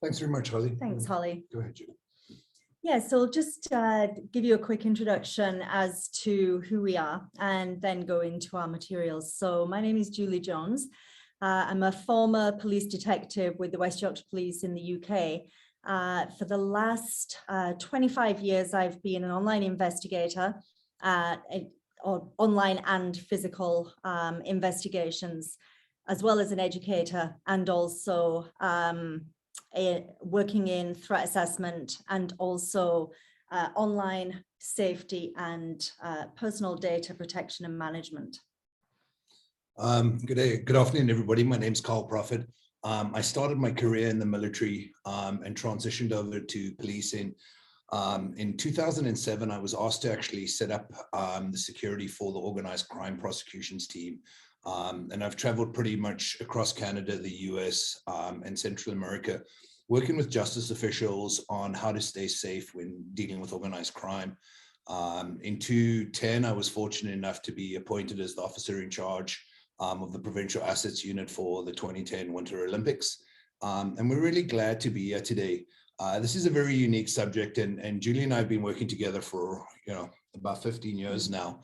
Thanks very much, Holly. Thanks, Holly. Go ahead, Julie. Yeah, so I'll just give you a quick introduction as to who we are and then go into our materials. So my name is Julie Jones. I'm a former police detective with the West Yorkshire Police in the UK. For the last 25 years, I've been an online investigator, online and physical investigations, as well as an educator, and also working in threat assessment and also online safety and personal data protection and management. Good day, good afternoon, everybody. My name's Carl Prophet. I started my career in the military and transitioned over to policing. In 2007, I was asked to actually set up the security for the organized crime prosecutions team. And I've traveled pretty much across Canada, the US, and Central America, working with justice officials on how to stay safe when dealing with organized crime. In 2010, I was fortunate enough to be appointed as the officer in charge of the Provincial Assets Unit for the 2010 Winter Olympics. And we're really glad to be here today. This is a very unique subject, and Julie and I have been working together for about 15 years now,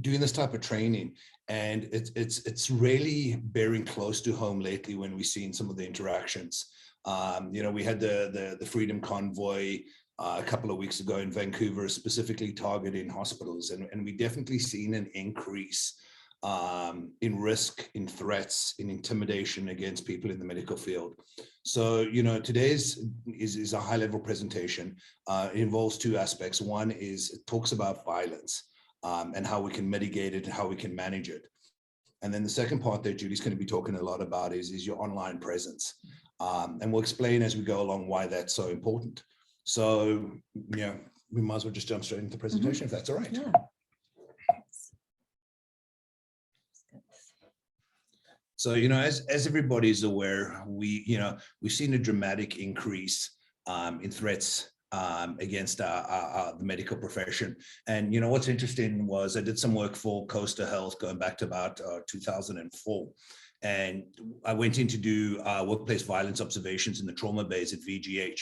doing this type of training, and it's really bearing close to home lately when we've seen some of the interactions. We had the Freedom Convoy a couple of weeks ago in Vancouver, specifically targeting hospitals, and we definitely seen an increase in risk, in threats, in intimidation against people in the medical field. So, today's is a high-level presentation. It involves two aspects. One is it talks about violence and how we can mitigate it and how we can manage it. And then the second part that Julie's going to be talking a lot about is your online presence. And we'll explain as we go along why that's so important. So, we might as well just jump straight into the presentation if that's all right. Yeah. So, as everybody's aware, we've seen a dramatic increase in threats against the medical profession. And, what's interesting was I did some work for Coastal Health going back to about 2004. And I went in to do workplace violence observations in the trauma bays at VGH.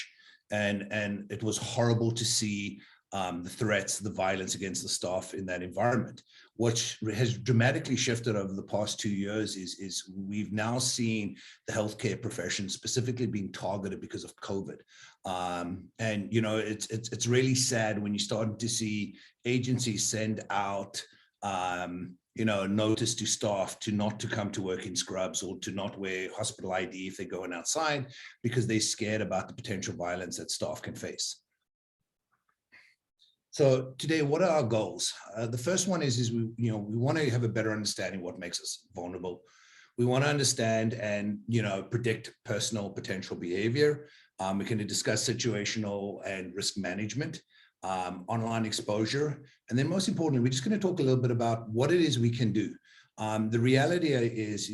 And it was horrible to see the threats, the violence against the staff in that environment. What has dramatically shifted over the past 2 years is we've now seen the healthcare profession specifically being targeted because of COVID. And it's really sad when you start to see agencies send out notice to staff not to come to work in scrubs or to not wear hospital ID if they're going outside because they're scared about the potential violence that staff can face. So today, what are our goals? The first one is we want to have a better understanding of what makes us vulnerable. We want to understand and predict personal potential behavior. We're going to discuss situational and risk management, online exposure, and then most importantly, we're just going to talk a little bit about what it is we can do. The reality is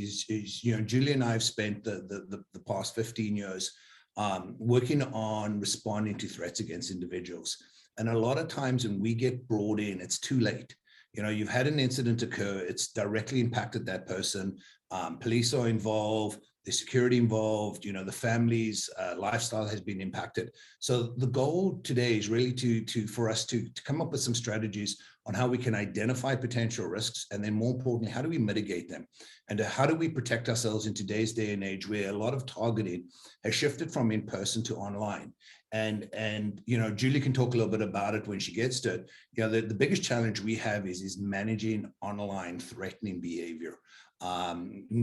Julie and I have spent the past 15 years working on responding to threats against individuals. And a lot of times when we get brought in, it's too late. You've had an incident occur, it's directly impacted that person. Police are involved, the security involved, the family's lifestyle has been impacted. So the goal today is really for us to come up with some strategies on how we can identify potential risks, and then more importantly, how do we mitigate them? And how do we protect ourselves in today's day and age where a lot of targeting has shifted from in-person to online? And Julie can talk a little bit about it when she gets to it. The biggest challenge we have is managing online threatening behavior.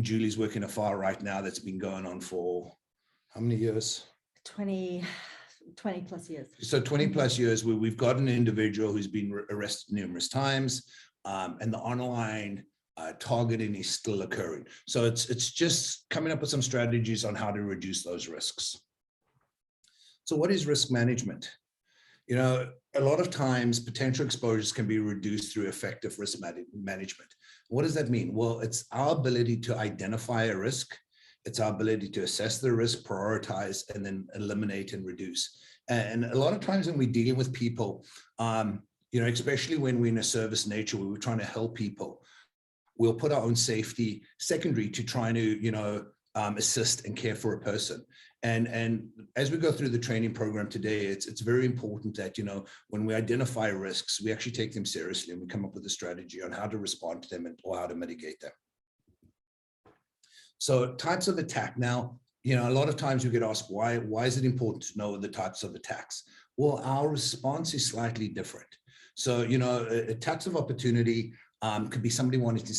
Julie's working a file right now that's been going on for how many years? 20 plus years. So 20 plus years where we've got an individual who's been arrested numerous times, and the online targeting is still occurring. So it's just coming up with some strategies on how to reduce those risks. So what is risk management? A lot of times potential exposures can be reduced through effective risk management. What does that mean? Well, it's our ability to identify a risk. It's our ability to assess the risk, prioritize, and then eliminate and reduce. And a lot of times when we're dealing with people, especially when we're in a service nature where we're trying to help people, we'll put our own safety secondary to trying to, assist and care for a person. And as we go through the training program today, it's very important that, when we identify risks, we actually take them seriously and we come up with a strategy on how to respond to them or how to mitigate them. So types of attack. Now, a lot of times we get asked, why is it important to know the types of attacks? Well, our response is slightly different. So, attacks of opportunity could be somebody wanting to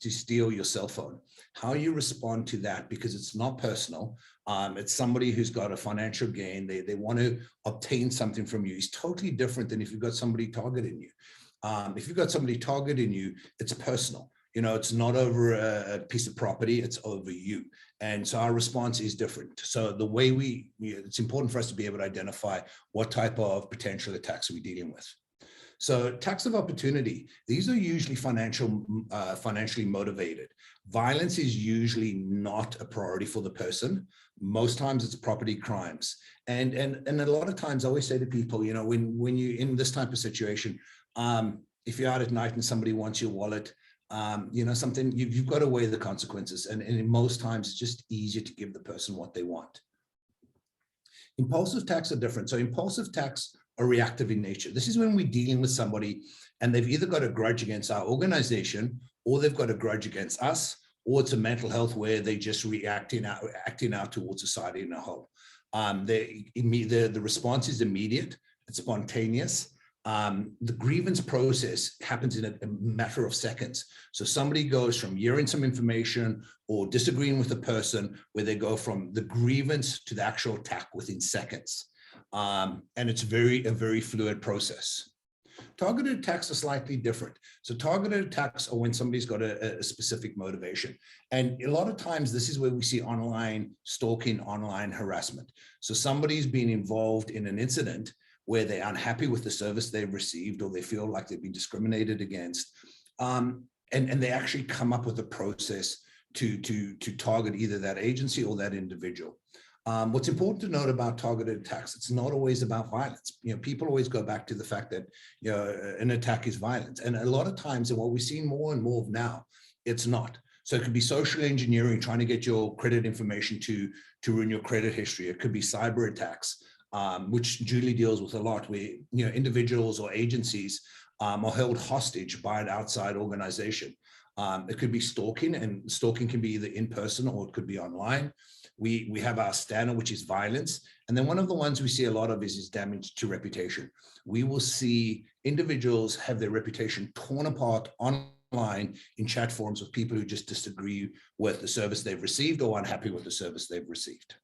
steal your cell phone. How you respond to that, because it's not personal. It's somebody who's got a financial gain. They want to obtain something from you. It's totally different than if you've got somebody targeting you. If you've got somebody targeting you, it's personal. It's not over a piece of property, it's over you. And so our response is different. So the way it's important for us to be able to identify what type of potential attacks we're dealing with. So attacks of opportunity, these are usually financially motivated. Violence is usually not a priority for the person. Most times it's property crimes. And a lot of times I always say to people, when you're in this type of situation, if you're out at night and somebody wants your wallet, something, you've got to weigh the consequences. And in most times, it's just easier to give the person what they want. Impulsive attacks are different. So impulsive attacks are reactive in nature. This is when we're dealing with somebody and they've either got a grudge against our organization, or they've got a grudge against us, or it's a mental health where they just acting out towards society in a whole. The response is immediate, it's spontaneous. The grievance process happens in a matter of seconds. So somebody goes from hearing some information or disagreeing with a person, where they go from the grievance to the actual attack within seconds. And it's a very fluid process. Targeted attacks are slightly different. So targeted attacks are when somebody's got a specific motivation. And a lot of times this is where we see online stalking, online harassment. So somebody's been involved in an incident where they're unhappy with the service they've received, or they feel like they've been discriminated against. And they actually come up with a process to target either that agency or that individual. What's important to note about targeted attacks, it's not always about violence. People always go back to the fact that an attack is violent. And a lot of times, and what we're seeing more and more of now, it's not. So it could be social engineering, trying to get your credit information to ruin your credit history. It could be cyber attacks, which Julie deals with a lot, where individuals or agencies are held hostage by an outside organization. It could be stalking, and stalking can be either in person or it could be online. We have our standard, which is violence. And then one of the ones we see a lot of is damage to reputation. We will see individuals have their reputation torn apart online in chat forums with people who just disagree with the service they've received or unhappy with the service they've received.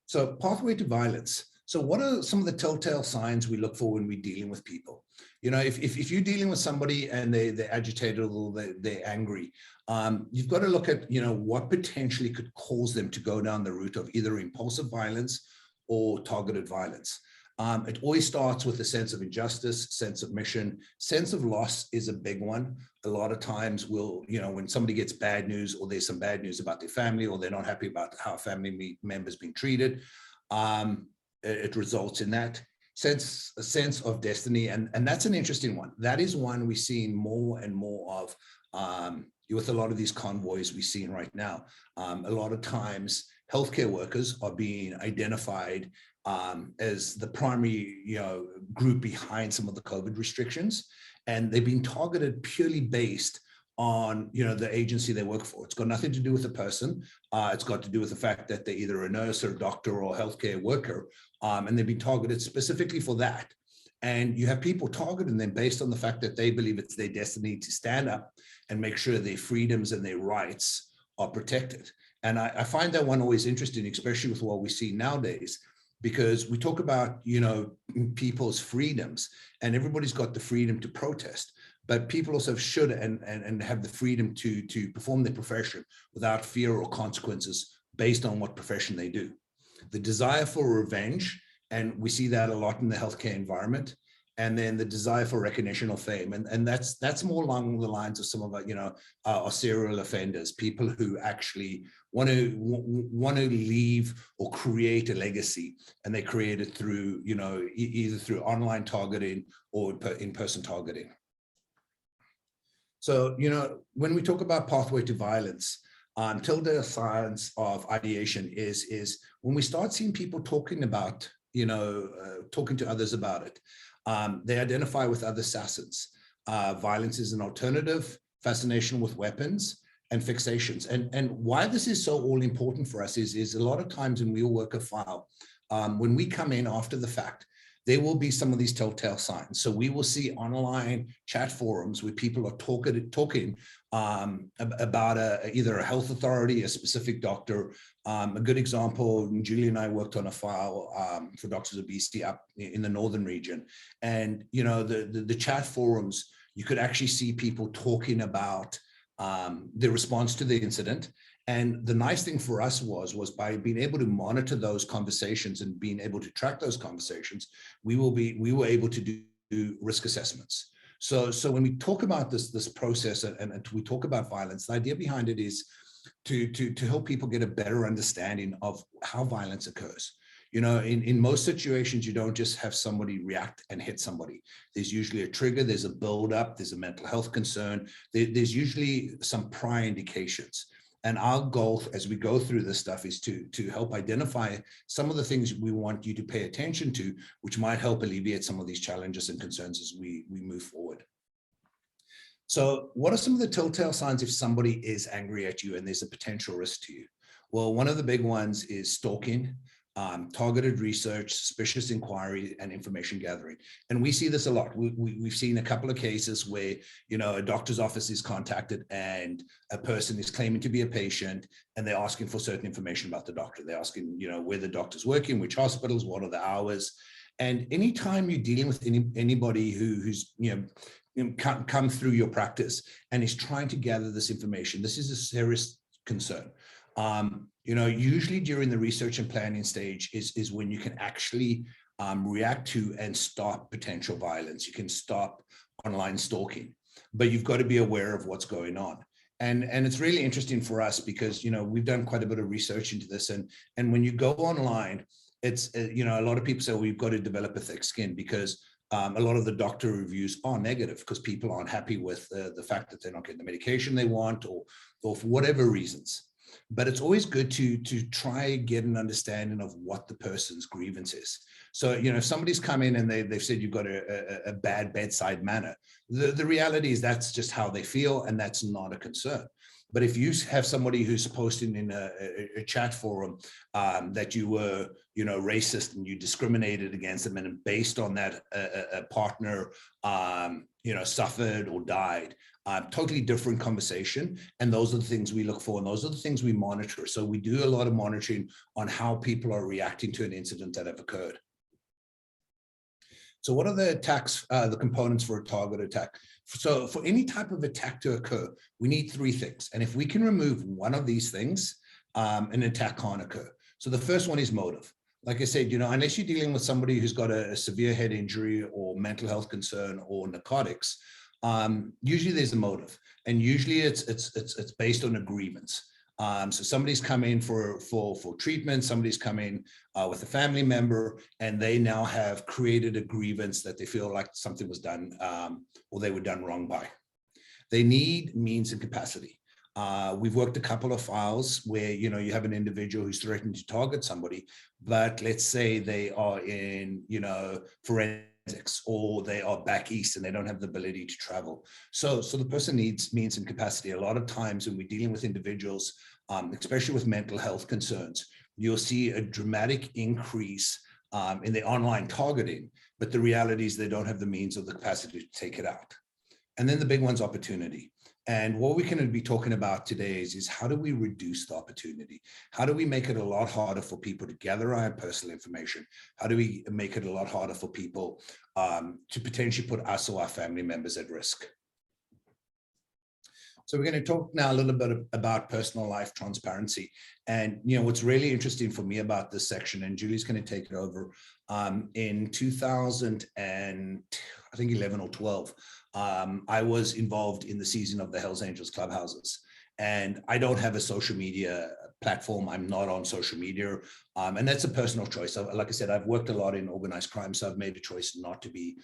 So pathway to violence. So what are some of the telltale signs we look for when we're dealing with people? If you're dealing with somebody and they're agitated or they're angry, you've got to look at, what potentially could cause them to go down the route of either impulsive violence or targeted violence. It always starts with a sense of injustice, sense of mission, sense of loss is a big one. A lot of times when somebody gets bad news, or there's some bad news about their family, or they're not happy about how a family member's being treated, it results in that a sense of destiny. And that's an interesting one. That is one we're seeing more and more of with a lot of these convoys we're seeing right now. A lot of times healthcare workers are being identified as the primary group behind some of the COVID restrictions, and they've been targeted purely based on the agency they work for. It's got nothing to do with the person. It's got to do with the fact that they're either a nurse or a doctor or a healthcare worker, and they've been targeted specifically for that. And you have people targeting them based on the fact that they believe it's their destiny to stand up and make sure their freedoms and their rights are protected. And I find that one always interesting, especially with what we see nowadays, because we talk about people's freedoms, and everybody's got the freedom to protest. But people also should and have the freedom to perform their profession without fear or consequences based on what profession they do. The desire for revenge, and we see that a lot in the healthcare environment, and then the desire for recognition or fame, and that's more along the lines of some of our serial offenders, people who actually want to leave or create a legacy, and they create it through either through online targeting or in-person targeting. So, when we talk about pathway to violence, telltale signs of ideation is when we start seeing people talking about, talking to others about it. They identify with other assassins. Violence is an alternative, fascination with weapons, and fixations. And why this is so all important for us is a lot of times when we work a file, when we come in after the fact, there will be some of these telltale signs. So we will see online chat forums where people are talking about either a health authority, a specific doctor. A good example, Julie and I worked on a file for doctors obesity up in the northern region. And, the chat forums, you could actually see people talking about the response to the incident. And the nice thing for us was by being able to monitor those conversations and being able to track those conversations, we were able to do risk assessments. So when we talk about this process and we talk about violence, the idea behind it is to help people get a better understanding of how violence occurs. In most situations, you don't just have somebody react and hit somebody. There's usually a trigger, there's a buildup, there's a mental health concern. There's usually some prior indications. And our goal as we go through this stuff is to help identify some of the things we want you to pay attention to, which might help alleviate some of these challenges and concerns as we move forward. So what are some of the telltale signs if somebody is angry at you and there's a potential risk to you? Well, one of the big ones is stalking, targeted research, suspicious inquiry, and information gathering. And we see this a lot. We've seen a couple of cases where, a doctor's office is contacted and a person is claiming to be a patient and they're asking for certain information about the doctor. They're asking, where the doctor's working, which hospitals, what are the hours. And anytime you're dealing with anybody who's, come through your practice and is trying to gather this information, this is a serious concern. Usually during the research and planning stage is when you can actually react to and stop potential violence. You can stop online stalking, but you've got to be aware of what's going on. And it's really interesting for us because, we've done quite a bit of research into this. And when you go online, it's, a lot of people say, well, you've got to develop a thick skin because a lot of the doctor reviews are negative because people aren't happy with the fact that they're not getting the medication they want or for whatever reasons. But it's always good to try get an understanding of what the person's grievance is. So, if somebody's come in and they've said you've got a bad bedside manner, the reality is that's just how they feel and that's not a concern. But if you have somebody who's posting in a chat forum that you were, racist and you discriminated against them, and based on that, a partner, suffered or died, totally different conversation. And those are the things we look for, and those are the things we monitor. So we do a lot of monitoring on how people are reacting to an incident that have occurred. So what are the attacks, the components for a target attack? So for any type of attack to occur, we need three things. And if we can remove one of these things, an attack can't occur. So the first one is motive. Like I said, unless you're dealing with somebody who's got a severe head injury or mental health concern or narcotics, usually there's a motive. And usually it's based on a grievance. So somebody's come in for treatment, somebody's come in with a family member, and they now have created a grievance that they feel like something was done or they were done wrong by. They need means and capacity. We've worked a couple of files where, you have an individual who's threatened to target somebody, but let's say they are in, forensics, or they are back east and they don't have the ability to travel. So the person needs means and capacity. A lot of times when we're dealing with individuals, especially with mental health concerns, you'll see a dramatic increase in the online targeting, but the reality is they don't have the means or the capacity to take it out. And then the big one's opportunity. And what we can be talking about today is how do we reduce the opportunity? How do we make it a lot harder for people to gather our personal information? How do we make it a lot harder for people to potentially put us or our family members at risk? So we're going to talk now a little bit about personal life transparency. And, what's really interesting for me about this section, and Julie's going to take it over, in 2011 or 12, I was involved in the season of the Hells Angels clubhouses. And I don't have a social media platform. I'm not on social media. And that's a personal choice. So, like I said, I've worked a lot in organized crime, so I've made a choice not to be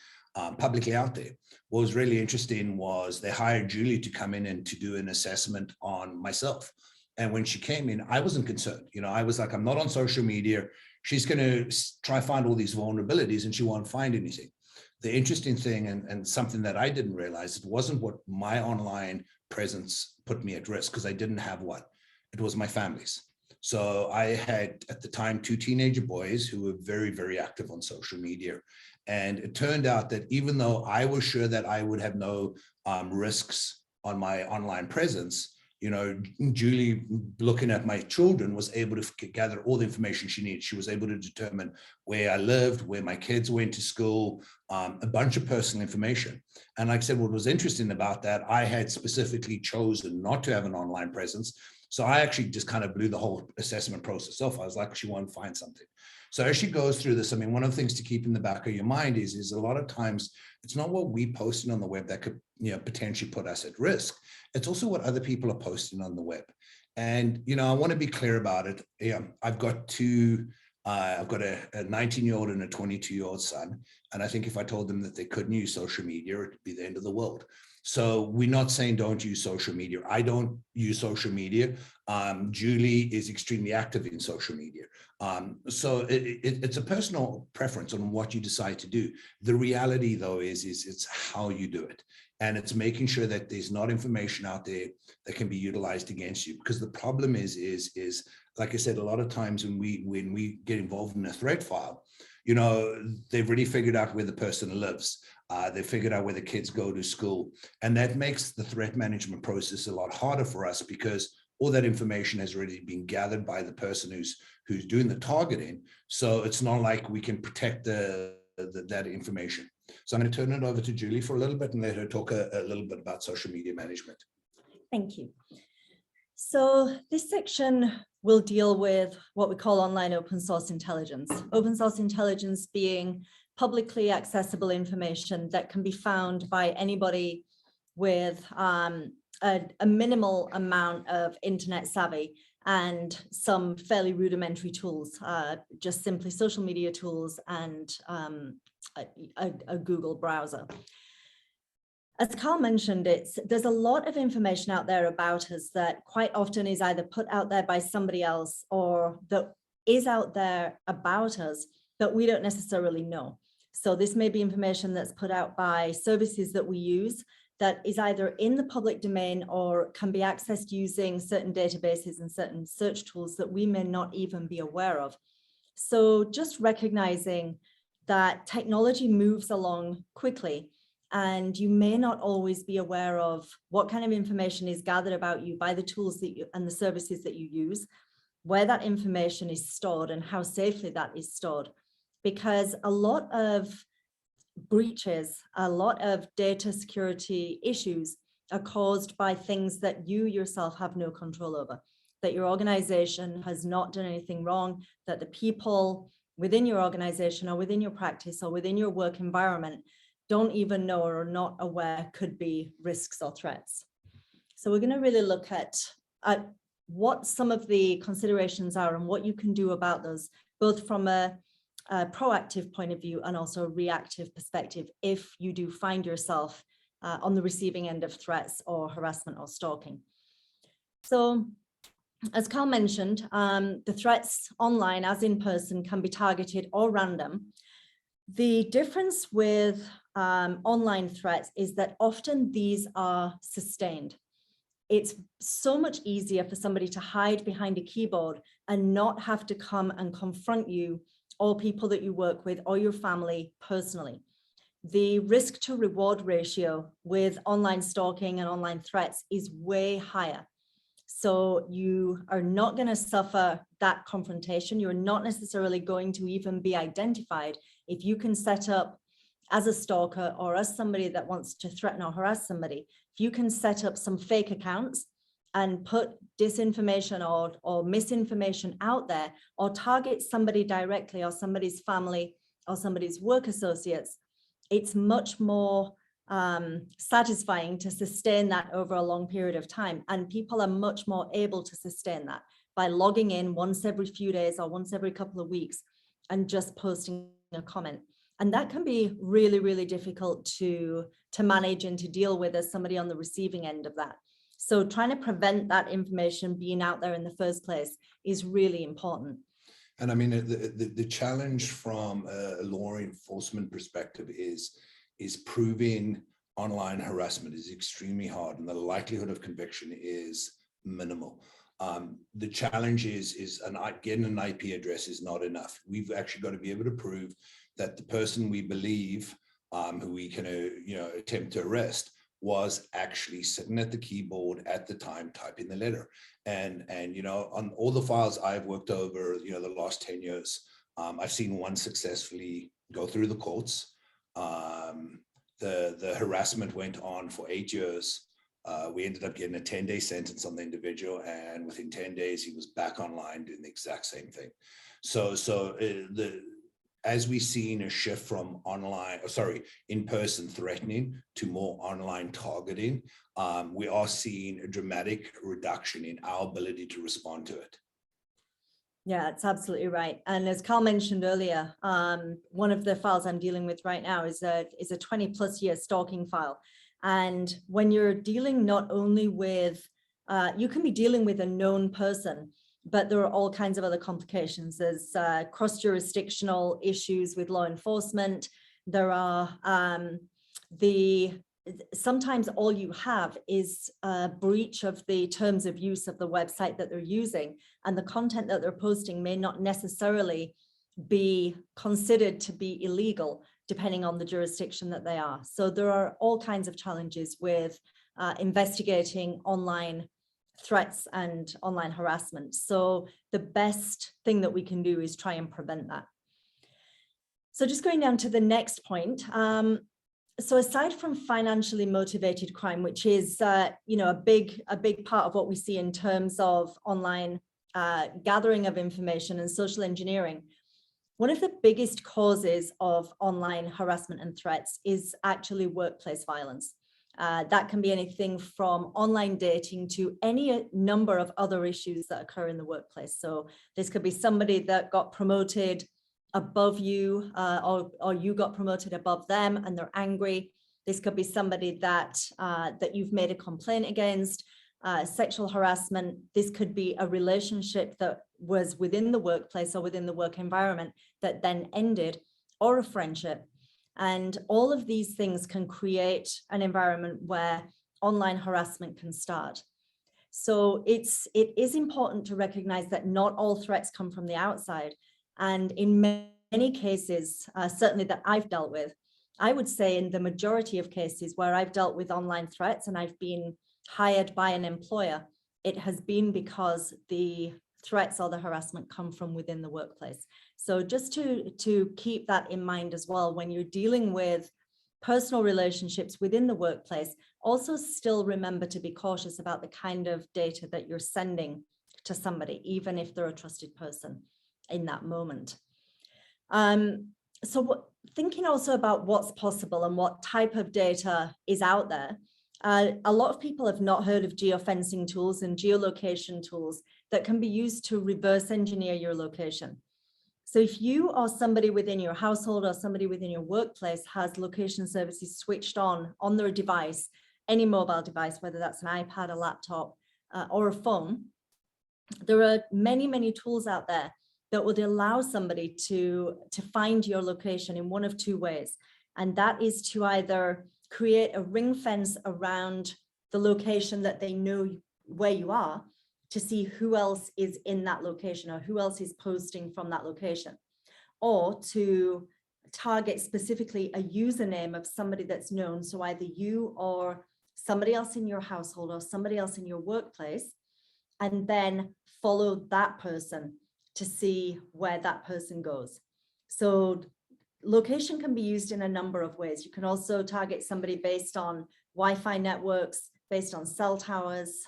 publicly out there. What was really interesting was they hired Julie to come in and to do an assessment on myself. And when she came in, I wasn't concerned. I was like, I'm not on social media. She's going to try find all these vulnerabilities and she won't find anything. The interesting thing, and something that I didn't realize, it wasn't what my online presence put me at risk, because I didn't have one. It was my family's. So I had at the time 2 teenager boys who were very, very active on social media. And it turned out that even though I was sure that I would have no risks on my online presence, Julie, looking at my children, was able to gather all the information she needed. She was able to determine where I lived, where my kids went to school, a bunch of personal information. And like I said, what was interesting about that, I had specifically chosen not to have an online presence. So I actually just kind of blew the whole assessment process off. I was like, she won't find something. So as she goes through this, I mean, one of the things to keep in the back of your mind is a lot of times it's not what we posting on the web that could potentially put us at risk. It's also what other people are posting on the web. And, I want to be clear about it. I've got I've got a 19-year-old and a 22-year-old son. And I think if I told them that they couldn't use social media, it'd be the end of the world. So we're not saying don't use social media. I don't use social media. Julie is extremely active in social media. So it's a personal preference on what you decide to do. The reality, though, is it's how you do it. And it's making sure that there's not information out there that can be utilized against you. Because the problem is like I said, a lot of times when we get involved in a threat file, they've already figured out where the person lives. They figured out where the kids go to school. And that makes the threat management process a lot harder for us, because all that information has already been gathered by the person who's doing the targeting. So it's not like we can protect that information. So I'm going to turn it over to Julie for a little bit and let her talk a little bit about social media management. Thank you. So this section will deal with what we call online open source intelligence. Open source intelligence being publicly accessible information that can be found by anybody with a minimal amount of internet savvy and some fairly rudimentary tools, just simply social media tools and a Google browser. As Carl mentioned, there's a lot of information out there about us that quite often is either put out there by somebody else or that is out there about us that we don't necessarily know. So this may be information that's put out by services that we use that is either in the public domain or can be accessed using certain databases and certain search tools that we may not even be aware of. So just recognizing that technology moves along quickly, and you may not always be aware of what kind of information is gathered about you by the tools that and the services that you use, where that information is stored and how safely that is stored. Because a lot of breaches, a lot of data security issues are caused by things that you yourself have no control over, that your organization has not done anything wrong, that the people within your organization or within your practice or within your work environment don't even know or are not aware could be risks or threats. So we're going to really look at what some of the considerations are and what you can do about those, both from a proactive point of view and also a reactive perspective if you do find yourself on the receiving end of threats or harassment or stalking. So as Carl mentioned, the threats online as in person can be targeted or random. The difference with online threats is that often these are sustained. It's so much easier for somebody to hide behind a keyboard and not have to come and confront you or people that you work with or your family personally. The risk to reward ratio with online stalking and online threats is way higher. So you are not going to suffer that confrontation. You're not necessarily going to even be identified if you can set up as a stalker or as somebody that wants to threaten or harass somebody. If you can set up some fake accounts and put disinformation or misinformation out there or target somebody directly or somebody's family or somebody's work associates, it's much more satisfying to sustain that over a long period of time. And people are much more able to sustain that by logging in once every few days or once every couple of weeks and just posting a comment. And that can be really, really difficult to manage and to deal with as somebody on the receiving end of that. So trying to prevent that information being out there in the first place is really important. And I mean, the challenge from a law enforcement perspective is proving online harassment is extremely hard, and the likelihood of conviction is minimal. The challenge is getting an IP address is not enough. We've actually got to be able to prove that the person we believe, who we can attempt to arrest, was actually sitting at the keyboard at the time typing the letter. And on all the files I've worked over the last 10 years, I've seen one successfully go through the courts. The harassment went on for 8 years. We ended up getting a 10-day sentence on the individual, and within 10 days he was back online doing the exact same thing. As we've seen a shift from in-person threatening to more online targeting, we are seeing a dramatic reduction in our ability to respond to it. Yeah, it's absolutely right. And as Carl mentioned earlier, one of the files I'm dealing with right now is a 20+ year stalking file. And when you're dealing not only with, you can be dealing with a known person, but there are all kinds of other complications. There's cross-jurisdictional issues with law enforcement. There are sometimes all you have is a breach of the terms of use of the website that they're using, and the content that they're posting may not necessarily be considered to be illegal, depending on the jurisdiction that they are. So there are all kinds of challenges with investigating online threats and online harassment. So the best thing that we can do is try and prevent that. So just going down to the next point. So aside from financially motivated crime, which is a big part of what we see in terms of online gathering of information and social engineering, one of the biggest causes of online harassment and threats is actually workplace violence. That can be anything from online dating to any number of other issues that occur in the workplace. So this could be somebody that got promoted above you, or you got promoted above them and they're angry. This could be somebody that you've made a complaint against, sexual harassment. This could be a relationship that was within the workplace or within the work environment that then ended, or a friendship. And all of these things can create an environment where online harassment can start. So it is important to recognize that not all threats come from the outside. And in many cases, certainly that I've dealt with, I would say in the majority of cases where I've dealt with online threats and I've been hired by an employer, it has been because the threats or the harassment come from within the workplace. So just to keep that in mind as well, when you're dealing with personal relationships within the workplace, also still remember to be cautious about the kind of data that you're sending to somebody, even if they're a trusted person in that moment. Thinking also about what's possible and what type of data is out there, a lot of people have not heard of geofencing tools and geolocation tools that can be used to reverse engineer your location. So if you or somebody within your household or somebody within your workplace has location services switched on their device, any mobile device, whether that's an iPad, a laptop, or a phone, there are many, many tools out there that would allow somebody to find your location in one of two ways. And that is to either create a ring fence around the location that they know where you are, to see who else is in that location or who else is posting from that location, or to target specifically a username of somebody that's known. So either you or somebody else in your household or somebody else in your workplace, and then follow that person to see where that person goes. So location can be used in a number of ways. You can also target somebody based on Wi-Fi networks, based on cell towers.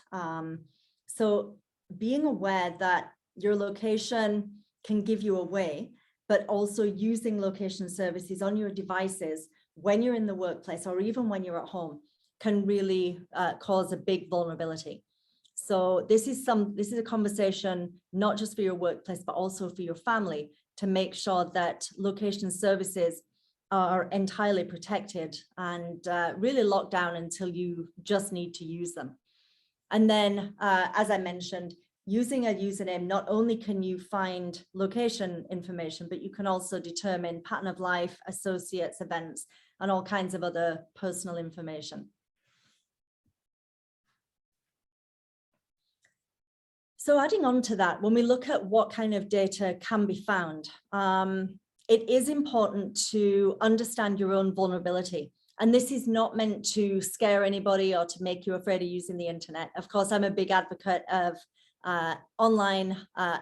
So being aware that your location can give you away, but also using location services on your devices when you're in the workplace or even when you're at home can really cause a big vulnerability. So this is a conversation not just for your workplace, but also for your family, to make sure that location services are entirely protected and really locked down until you just need to use them. And then, as I mentioned, using a username, not only can you find location information, but you can also determine pattern of life, associates, events, and all kinds of other personal information. So adding on to that, when we look at what kind of data can be found, it is important to understand your own vulnerability. And this is not meant to scare anybody or to make you afraid of using the internet. Of course, I'm a big advocate of online,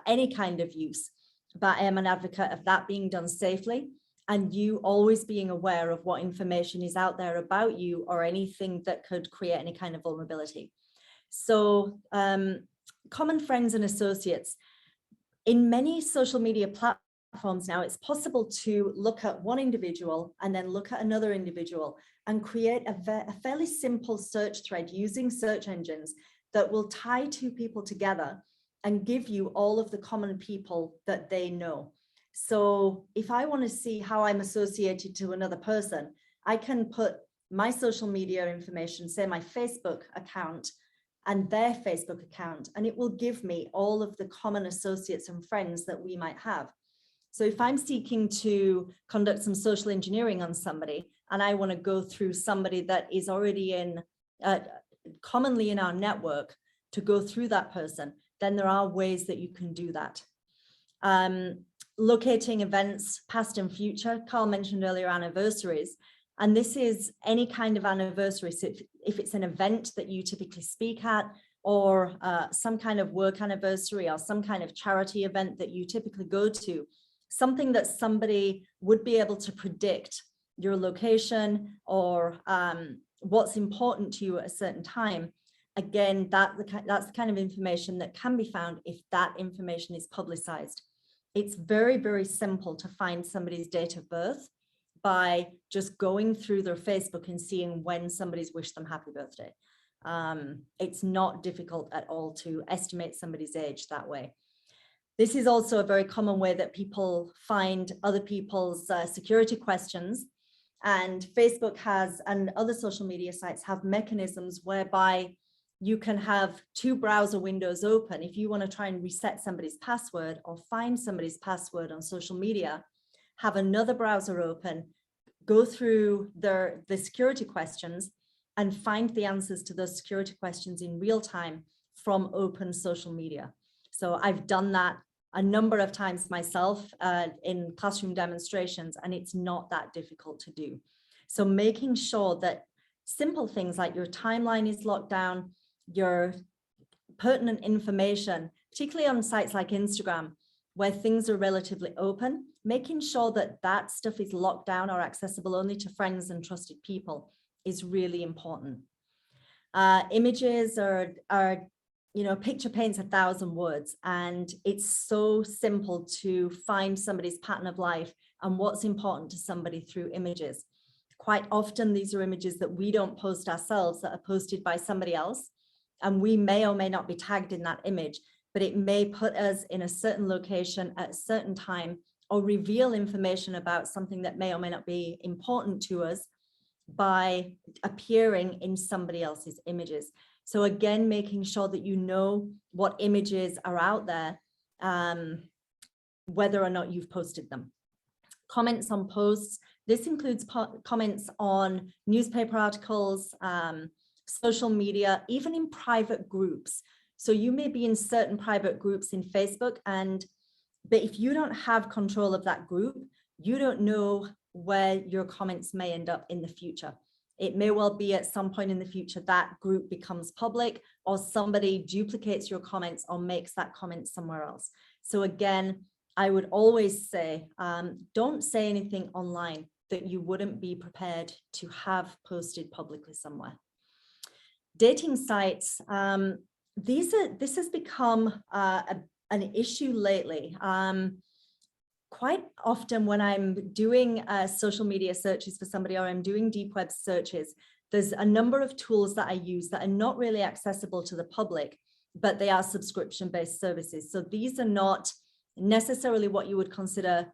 any kind of use, but I am an advocate of that being done safely and you always being aware of what information is out there about you or anything that could create any kind of vulnerability. So common friends and associates. In many social media platforms now, it's possible to look at one individual and then look at another individual and create a fairly simple search thread using search engines that will tie two people together and give you all of the common people that they know. So if I want to see how I'm associated to another person, I can put my social media information, say my Facebook account, and their Facebook account, and it will give me all of the common associates and friends that we might have. So if I'm seeking to conduct some social engineering on somebody, and I want to go through somebody that is already in, commonly in our network, to go through that person, then there are ways that you can do that. Locating events, past and future. Carl mentioned earlier anniversaries. And this is any kind of anniversary. So if it's an event that you typically speak at, or some kind of work anniversary, or some kind of charity event that you typically go to, something that somebody would be able to predict your location or what's important to you at a certain time. Again, that's the kind of information that can be found if that information is publicized. It's very, very simple to find somebody's date of birth by just going through their Facebook and seeing when somebody's wished them happy birthday. It's not difficult at all to estimate somebody's age that way. This is also a very common way that people find other people's security questions. And Facebook has, and other social media sites have mechanisms whereby you can have two browser windows open. If you want to try and reset somebody's password or find somebody's password on social media, have another browser open, go through the security questions and find the answers to those security questions in real time from open social media. So I've done that a number of times myself in classroom demonstrations, and it's not that difficult to do. So making sure that simple things like your timeline is locked down, your pertinent information, particularly on sites like Instagram, where things are relatively open, making sure that that stuff is locked down or accessible only to friends and trusted people is really important. Images are, you know, picture paints 1,000 words, and it's so simple to find somebody's pattern of life and what's important to somebody through images. Quite often, these are images that we don't post ourselves, that are posted by somebody else, and we may or may not be tagged in that image, but it may put us in a certain location at a certain time or reveal information about something that may or may not be important to us by appearing in somebody else's images. So again, making sure that you know what images are out there, whether or not you've posted them. Comments on posts. This includes comments on newspaper articles, social media, even in private groups. So you may be in certain private groups in Facebook, but if you don't have control of that group, you don't know where your comments may end up in the future. It may well be at some point in the future that group becomes public, or somebody duplicates your comments or makes that comment somewhere else. So again, I would always say, don't say anything online that you wouldn't be prepared to have posted publicly somewhere. Dating sites, this has become an issue lately. Quite often when I'm doing social media searches for somebody, or I'm doing deep web searches, there's a number of tools that I use that are not really accessible to the public, but they are subscription-based services. So these are not necessarily what you would consider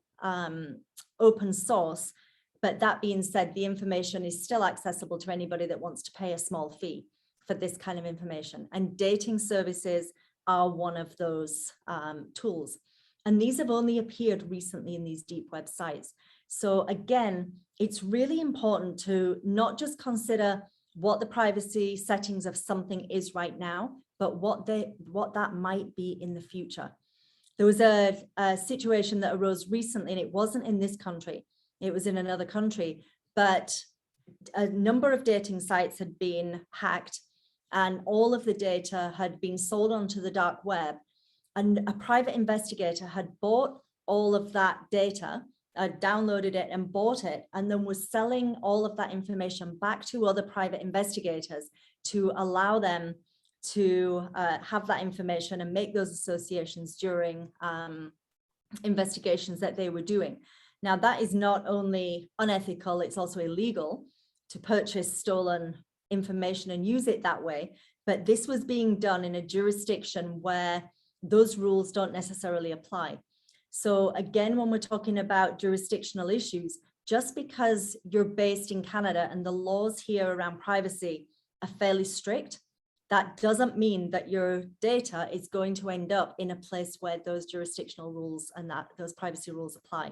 open source, but that being said, the information is still accessible to anybody that wants to pay a small fee. for this kind of information. And dating services are one of those tools. And these have only appeared recently in these deep web sites. So again, it's really important to not just consider what the privacy settings of something is right now, but what that might be in the future. There was a situation that arose recently, and it wasn't in this country, it was in another country, but a number of dating sites had been hacked and all of the data had been sold onto the dark web. And a private investigator had bought all of that data, downloaded it and bought it, and then was selling all of that information back to other private investigators to allow them to have that information and make those associations during investigations that they were doing. Now, that is not only unethical, it's also illegal to purchase stolen information and use it that way. But this was being done in a jurisdiction where those rules don't necessarily apply. So again, when we're talking about jurisdictional issues, just because you're based in Canada and the laws here around privacy are fairly strict, that doesn't mean that your data is going to end up in a place where those jurisdictional rules and those privacy rules apply.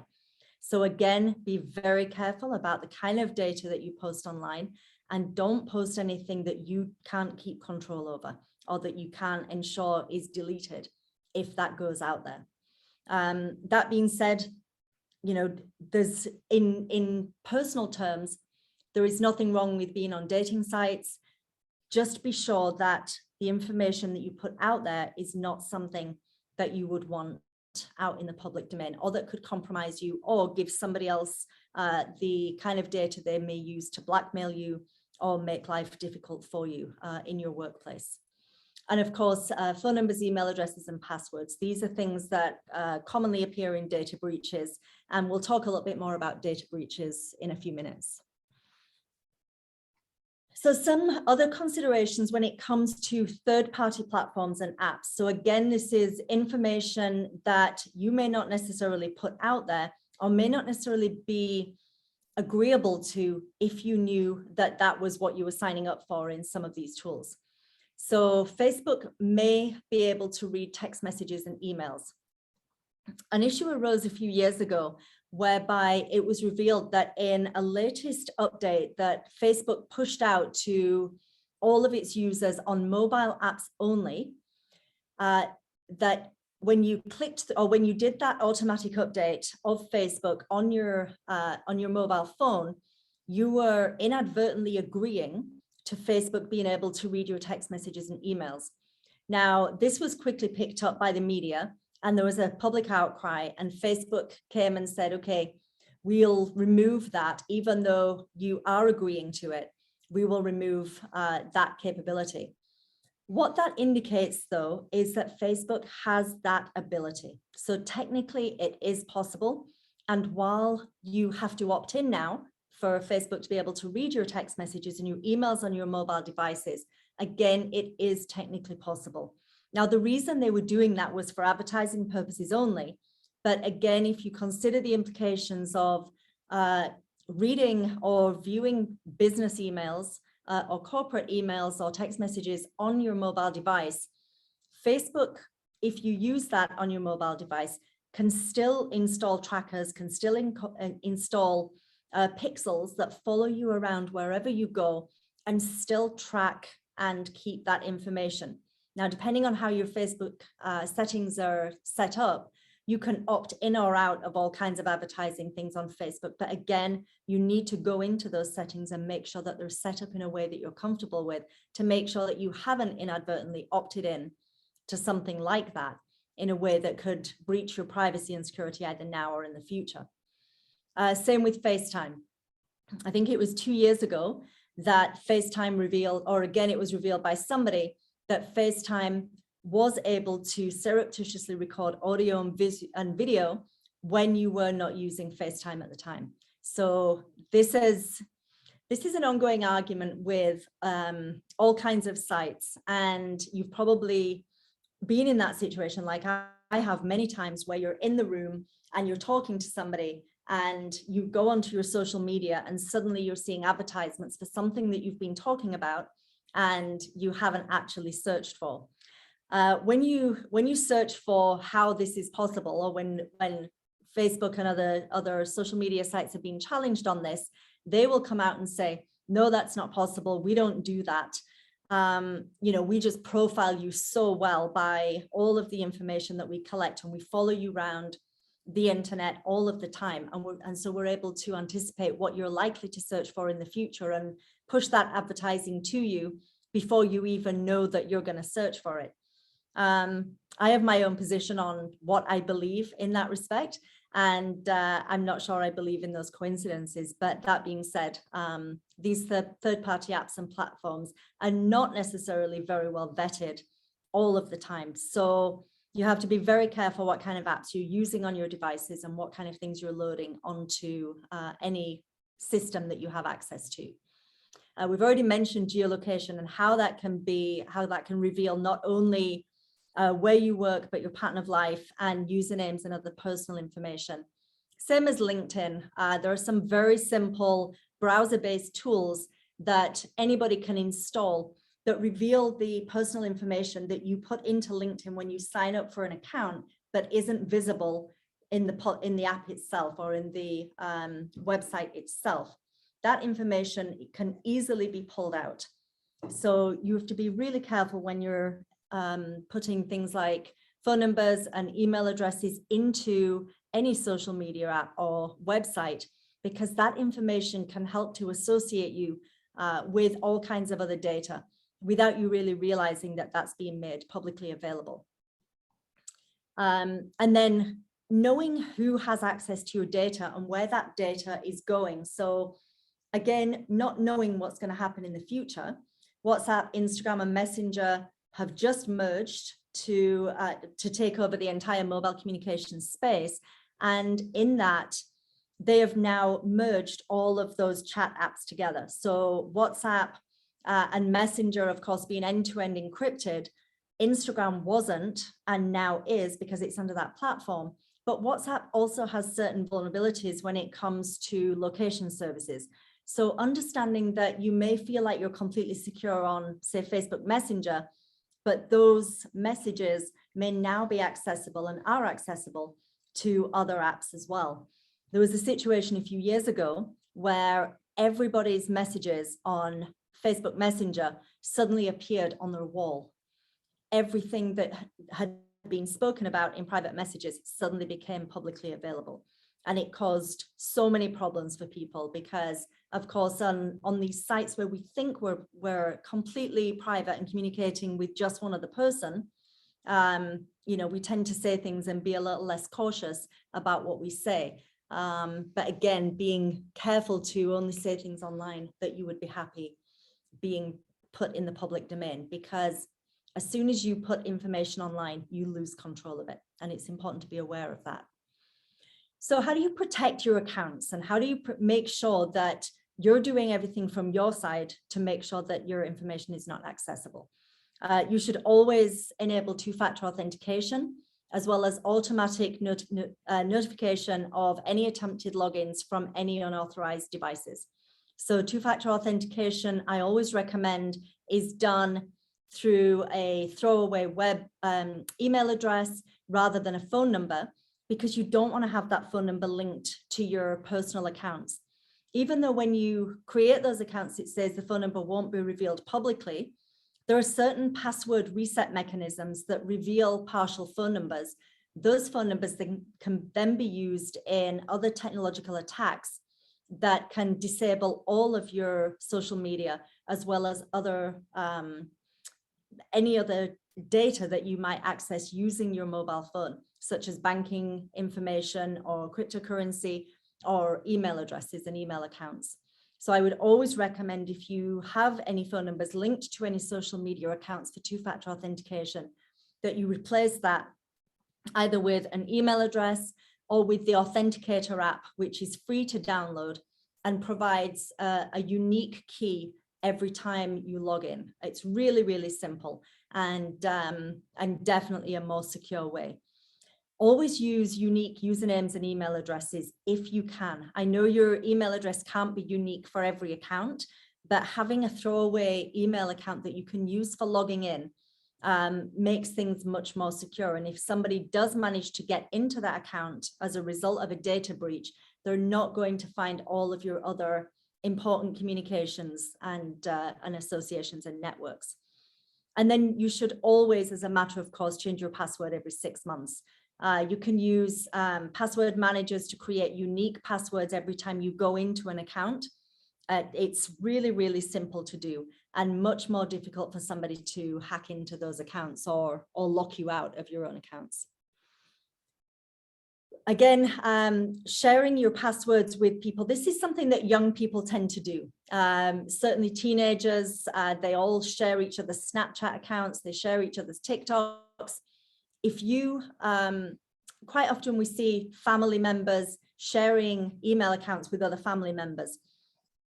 So again, be very careful about the kind of data that you post online, and don't post anything that you can't keep control over or that you can't ensure is deleted if that goes out there. That being said, you know, there's in personal terms, there is nothing wrong with being on dating sites. Just be sure that the information that you put out there is not something that you would want out in the public domain, or that could compromise you or give somebody else the kind of data they may use to blackmail you or make life difficult for you in your workplace. And of course, phone numbers, email addresses, and passwords. These are things that commonly appear in data breaches. And we'll talk a little bit more about data breaches in a few minutes. So some other considerations when it comes to third-party platforms and apps. So again, this is information that you may not necessarily put out there or may not necessarily be agreeable to if you knew that that was what you were signing up for in some of these tools. So Facebook may be able to read text messages and emails. An issue arose a few years ago whereby it was revealed that in a latest update that Facebook pushed out to all of its users on mobile apps only, that when you clicked or when you did that automatic update of Facebook on your mobile phone, you were inadvertently agreeing to Facebook being able to read your text messages and emails. Now, this was quickly picked up by the media, and there was a public outcry, and Facebook came and said, okay, we'll remove that. Even though you are agreeing to it, we will remove that capability. What that indicates, though, is that Facebook has that ability. So technically it is possible. And while you have to opt in now for Facebook to be able to read your text messages and your emails on your mobile devices, again, it is technically possible. Now, the reason they were doing that was for advertising purposes only. But again, if you consider the implications of reading or viewing business emails or corporate emails or text messages on your mobile device, Facebook, if you use that on your mobile device, can still install trackers, can still install pixels that follow you around wherever you go and still track and keep that information. Now, depending on how your Facebook settings are set up, you can opt in or out of all kinds of advertising things on Facebook. But again, you need to go into those settings and make sure that they're set up in a way that you're comfortable with to make sure that you haven't inadvertently opted in to something like that in a way that could breach your privacy and security either now or in the future. Same with FaceTime. I think it was 2 years ago that FaceTime revealed, or again, it was revealed by somebody, that FaceTime was able to surreptitiously record audio and video when you were not using FaceTime at the time. So this is an ongoing argument with all kinds of sites, and you've probably been in that situation like I have many times, where you're in the room and you're talking to somebody and you go onto your social media and suddenly you're seeing advertisements for something that you've been talking about, and you haven't actually searched for. When you search for how this is possible, or when Facebook and other social media sites have been challenged on this, they will come out and say, no, that's not possible. We don't do that. We just profile you so well by all of the information that we collect, and we follow you around the internet all of the time. And so we're able to anticipate what you're likely to search for in the future and push that advertising to you before you even know that you're going to search for it. I have my own position on what I believe in that respect, and I'm not sure I believe in those coincidences. But that being said, these third-party apps and platforms are not necessarily very well vetted all of the time. So you have to be very careful what kind of apps you're using on your devices and what kind of things you're loading onto any system that you have access to. We've already mentioned geolocation and how that can reveal not only where you work, but your pattern of life and usernames and other personal information. Same as LinkedIn, there are some very simple browser-based tools that anybody can install that reveal the personal information that you put into LinkedIn when you sign up for an account, but isn't visible in the app itself or in the website itself. That information can easily be pulled out. So you have to be really careful when you're putting things like phone numbers and email addresses into any social media app or website, because that information can help to associate you with all kinds of other data without you really realizing that that's being made publicly available. And then knowing who has access to your data and where that data is going. So again, not knowing what's going to happen in the future. WhatsApp, Instagram, and Messenger have just merged to take over the entire mobile communications space. And in that, they have now merged all of those chat apps together. So WhatsApp and Messenger, of course, being end-to-end encrypted. Instagram wasn't, and now is, because it's under that platform. But WhatsApp also has certain vulnerabilities when it comes to location services. So understanding that you may feel like you're completely secure on, say, Facebook Messenger, but those messages may now be accessible and are accessible to other apps as well. There was a situation a few years ago where everybody's messages on Facebook Messenger suddenly appeared on their wall. Everything that had been spoken about in private messages suddenly became publicly available. And it caused so many problems for people because, of course, on these sites where we think we're completely private and communicating with just one other person, we tend to say things and be a little less cautious about what we say. But again, being careful to only say things online that you would be happy being put in the public domain, because as soon as you put information online, you lose control of it. And it's important to be aware of that. So how do you protect your accounts, and how do you make sure that you're doing everything from your side to make sure that your information is not accessible? You should always enable two-factor authentication, as well as automatic notification of any attempted logins from any unauthorized devices. So two-factor authentication, I always recommend, is done through a throwaway web email address rather than a phone number, because you don't want to have that phone number linked to your personal accounts. Even though when you create those accounts, it says the phone number won't be revealed publicly, there are certain password reset mechanisms that reveal partial phone numbers. Those phone numbers can then be used in other technological attacks that can disable all of your social media, as well as any other data that you might access using your mobile phone, such as banking information or cryptocurrency or email addresses and email accounts. So I would always recommend, if you have any phone numbers linked to any social media accounts for two-factor authentication, that you replace that either with an email address or with the Authenticator app, which is free to download and provides a unique key every time you log in. It's really, really simple and definitely a more secure way. Always use unique usernames and email addresses if you can. I know your email address can't be unique for every account, but having a throwaway email account that you can use for logging in makes things much more secure. And if somebody does manage to get into that account as a result of a data breach, they're not going to find all of your other important communications and associations and networks. And then you should always, as a matter of course, change your password every 6 months. You can use password managers to create unique passwords every time you go into an account. It's really, really simple to do and much more difficult for somebody to hack into those accounts or lock you out of your own accounts. Again, sharing your passwords with people. This is something that young people tend to do. Certainly teenagers, they all share each other's Snapchat accounts, they share each other's TikToks. If you, quite often we see family members sharing email accounts with other family members.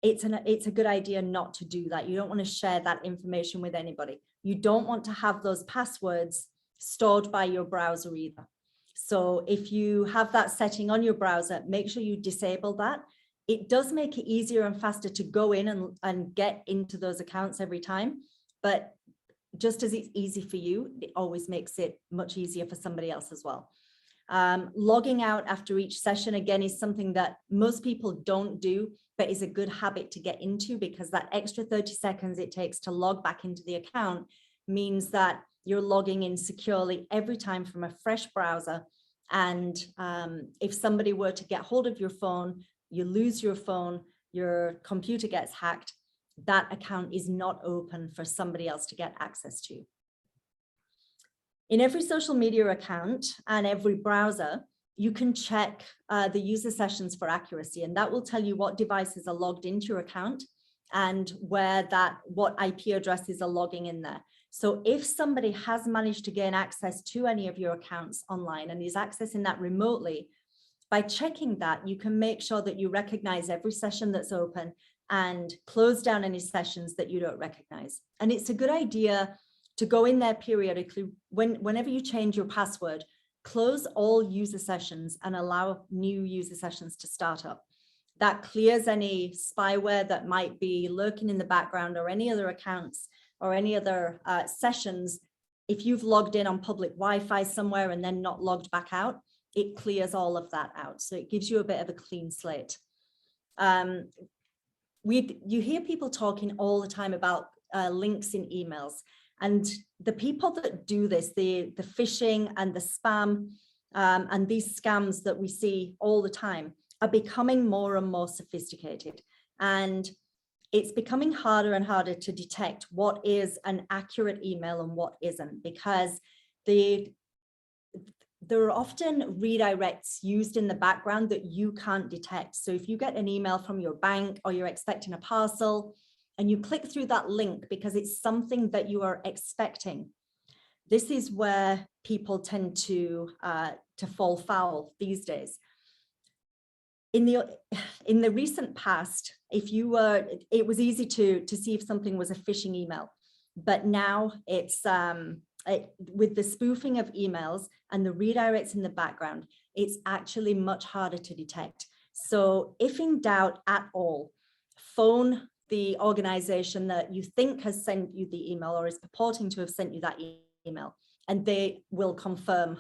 It's a good idea not to do that. You don't want to share that information with anybody. You don't want to have those passwords stored by your browser either. So if you have that setting on your browser, make sure you disable that. It does make it easier and faster to go in and get into those accounts every time. But just as it's easy for you, it always makes it much easier for somebody else as well. Logging out after each session, again, is something that most people don't do, but is a good habit to get into, because that extra 30 seconds it takes to log back into the account means that you're logging in securely every time from a fresh browser. And if somebody were to get hold of your phone, you lose your phone, your computer gets hacked, that account is not open for somebody else to get access to. In every social media account and every browser, you can check the user sessions for accuracy, and that will tell you what devices are logged into your account and what IP addresses are logging in there. So if somebody has managed to gain access to any of your accounts online and is accessing that remotely, by checking that, you can make sure that you recognize every session that's open and close down any sessions that you don't recognize. And it's a good idea to go in there periodically. Whenever you change your password, close all user sessions and allow new user sessions to start up. That clears any spyware that might be lurking in the background, or any other accounts or any other sessions. If you've logged in on public Wi-Fi somewhere and then not logged back out, it clears all of that out. So it gives you a bit of a clean slate. You hear people talking all the time about links in emails. And the people that do this, the phishing and the spam and these scams that we see all the time, are becoming more and more sophisticated. And it's becoming harder and harder to detect what is an accurate email and what isn't, because there are often redirects used in the background that you can't detect. So if you get an email from your bank, or you're expecting a parcel, and you click through that link because it's something that you are expecting, this is where people tend to fall foul these days. In the recent past, it was easy to see if something was a phishing email, but now it's with the spoofing of emails and the redirects in the background, it's actually much harder to detect. So if in doubt at all, phone the organization that you think has sent you the email or is purporting to have sent you that email, and they will confirm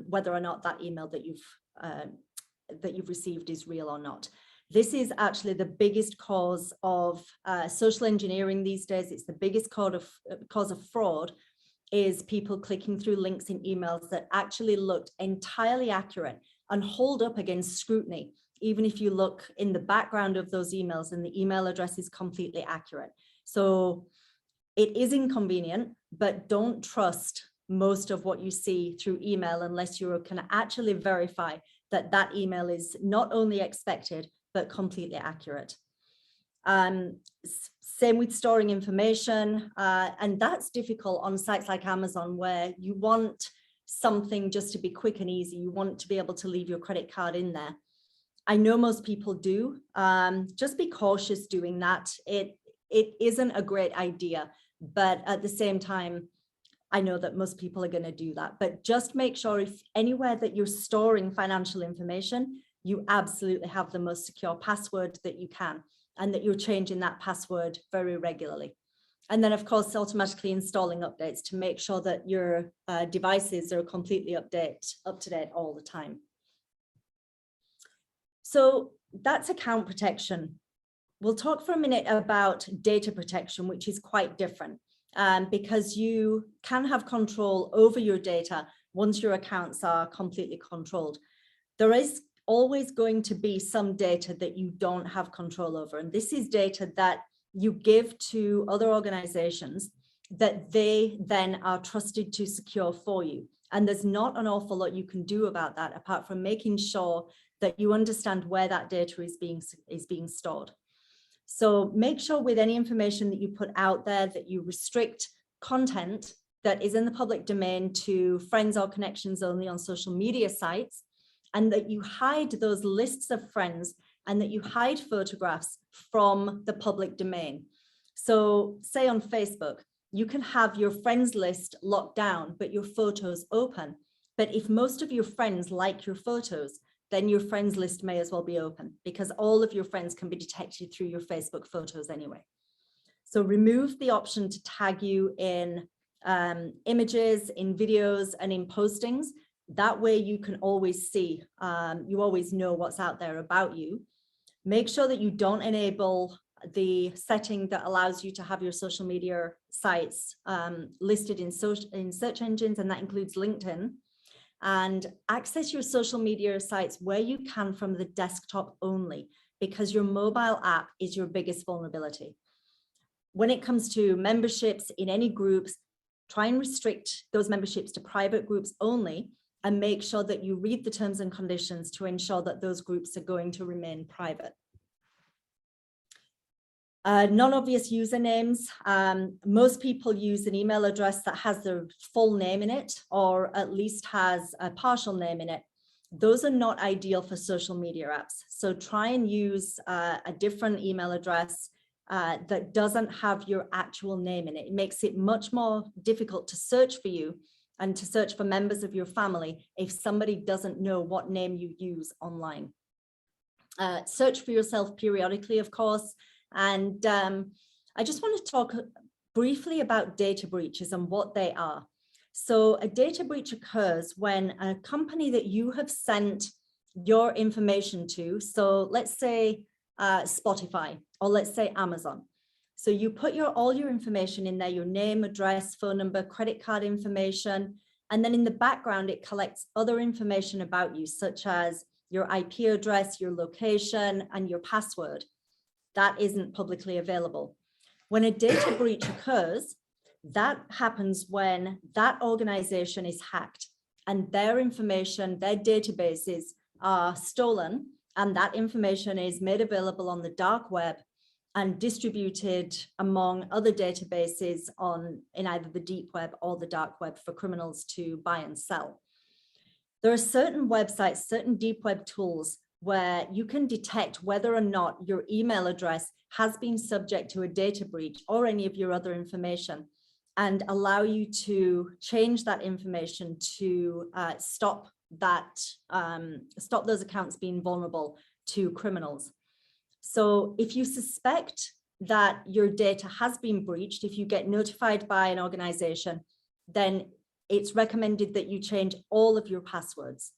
whether or not that email that you've received is real or not. This is actually the biggest cause of social engineering these days. It's the biggest cause of fraud, is people clicking through links in emails that actually looked entirely accurate and hold up against scrutiny, even if you look in the background of those emails and the email address is completely accurate. So it is inconvenient, but don't trust most of what you see through email unless you can actually verify that that email is not only expected, but completely accurate. Same with storing information, and that's difficult on sites like Amazon, where you want something just to be quick and easy. You want to be able to leave your credit card in there. I know most people do. Just be cautious doing that. It isn't a great idea, but at the same time, I know that most people are going to do that. But just make sure, if anywhere that you're storing financial information, you absolutely have the most secure password that you can. and that you're changing that password very regularly. And then, of course, automatically installing updates to make sure that your devices are completely up to date all the time. So that's account protection. We'll talk for a minute about data protection, which is quite different because you can have control over your data once your accounts are completely controlled. There is always going to be some data that you don't have control over. And this is data that you give to other organizations that they then are trusted to secure for you. And there's not an awful lot you can do about that apart from making sure that you understand where that data is being stored. So make sure with any information that you put out there that you restrict content that is in the public domain to friends or connections only on social media sites, and that you hide those lists of friends and that you hide photographs from the public domain. So say on Facebook, you can have your friends list locked down, but your photos open. But if most of your friends like your photos, then your friends list may as well be open because all of your friends can be detected through your Facebook photos anyway. So remove the option to tag you in images, in videos, and in postings. That way you can always see, you always know what's out there about you. Make sure that you don't enable the setting that allows you to have your social media sites listed in search engines, and that includes LinkedIn. And access your social media sites where you can from the desktop only, because your mobile app is your biggest vulnerability. When it comes to memberships in any groups, try and restrict those memberships to private groups only, and make sure that you read the terms and conditions to ensure that those groups are going to remain private. Non-obvious usernames. Most people use an email address that has their full name in it, or at least has a partial name in it. Those are not ideal for social media apps. So try and use a different email address that doesn't have your actual name in it. It makes it much more difficult to search for you and to search for members of your family if somebody doesn't know what name you use online. Search for yourself periodically, of course. And I just want to talk briefly about data breaches and what they are. So a data breach occurs when a company that you have sent your information to, so let's say Spotify, or let's say Amazon. So you put all your information in there, your name, address, phone number, credit card information, and then in the background, it collects other information about you, such as your IP address, your location, and your password. That isn't publicly available. When a data breach occurs, that happens when that organization is hacked and their information, their databases are stolen, and that information is made available on the dark web and distributed among other databases in either the deep web or the dark web for criminals to buy and sell. There are certain websites, certain deep web tools where you can detect whether or not your email address has been subject to a data breach or any of your other information, and allow you to change that information to stop those accounts being vulnerable to criminals. So if you suspect that your data has been breached, if you get notified by an organization, then it's recommended that you change all of your passwords.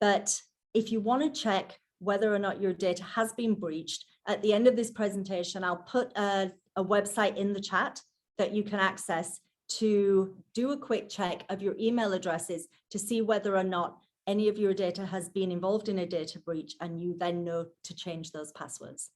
But if you want to check whether or not your data has been breached, at the end of this presentation, I'll put a website in the chat that you can access to do a quick check of your email addresses to see whether or not any of your data has been involved in a data breach, and you then know to change those passwords.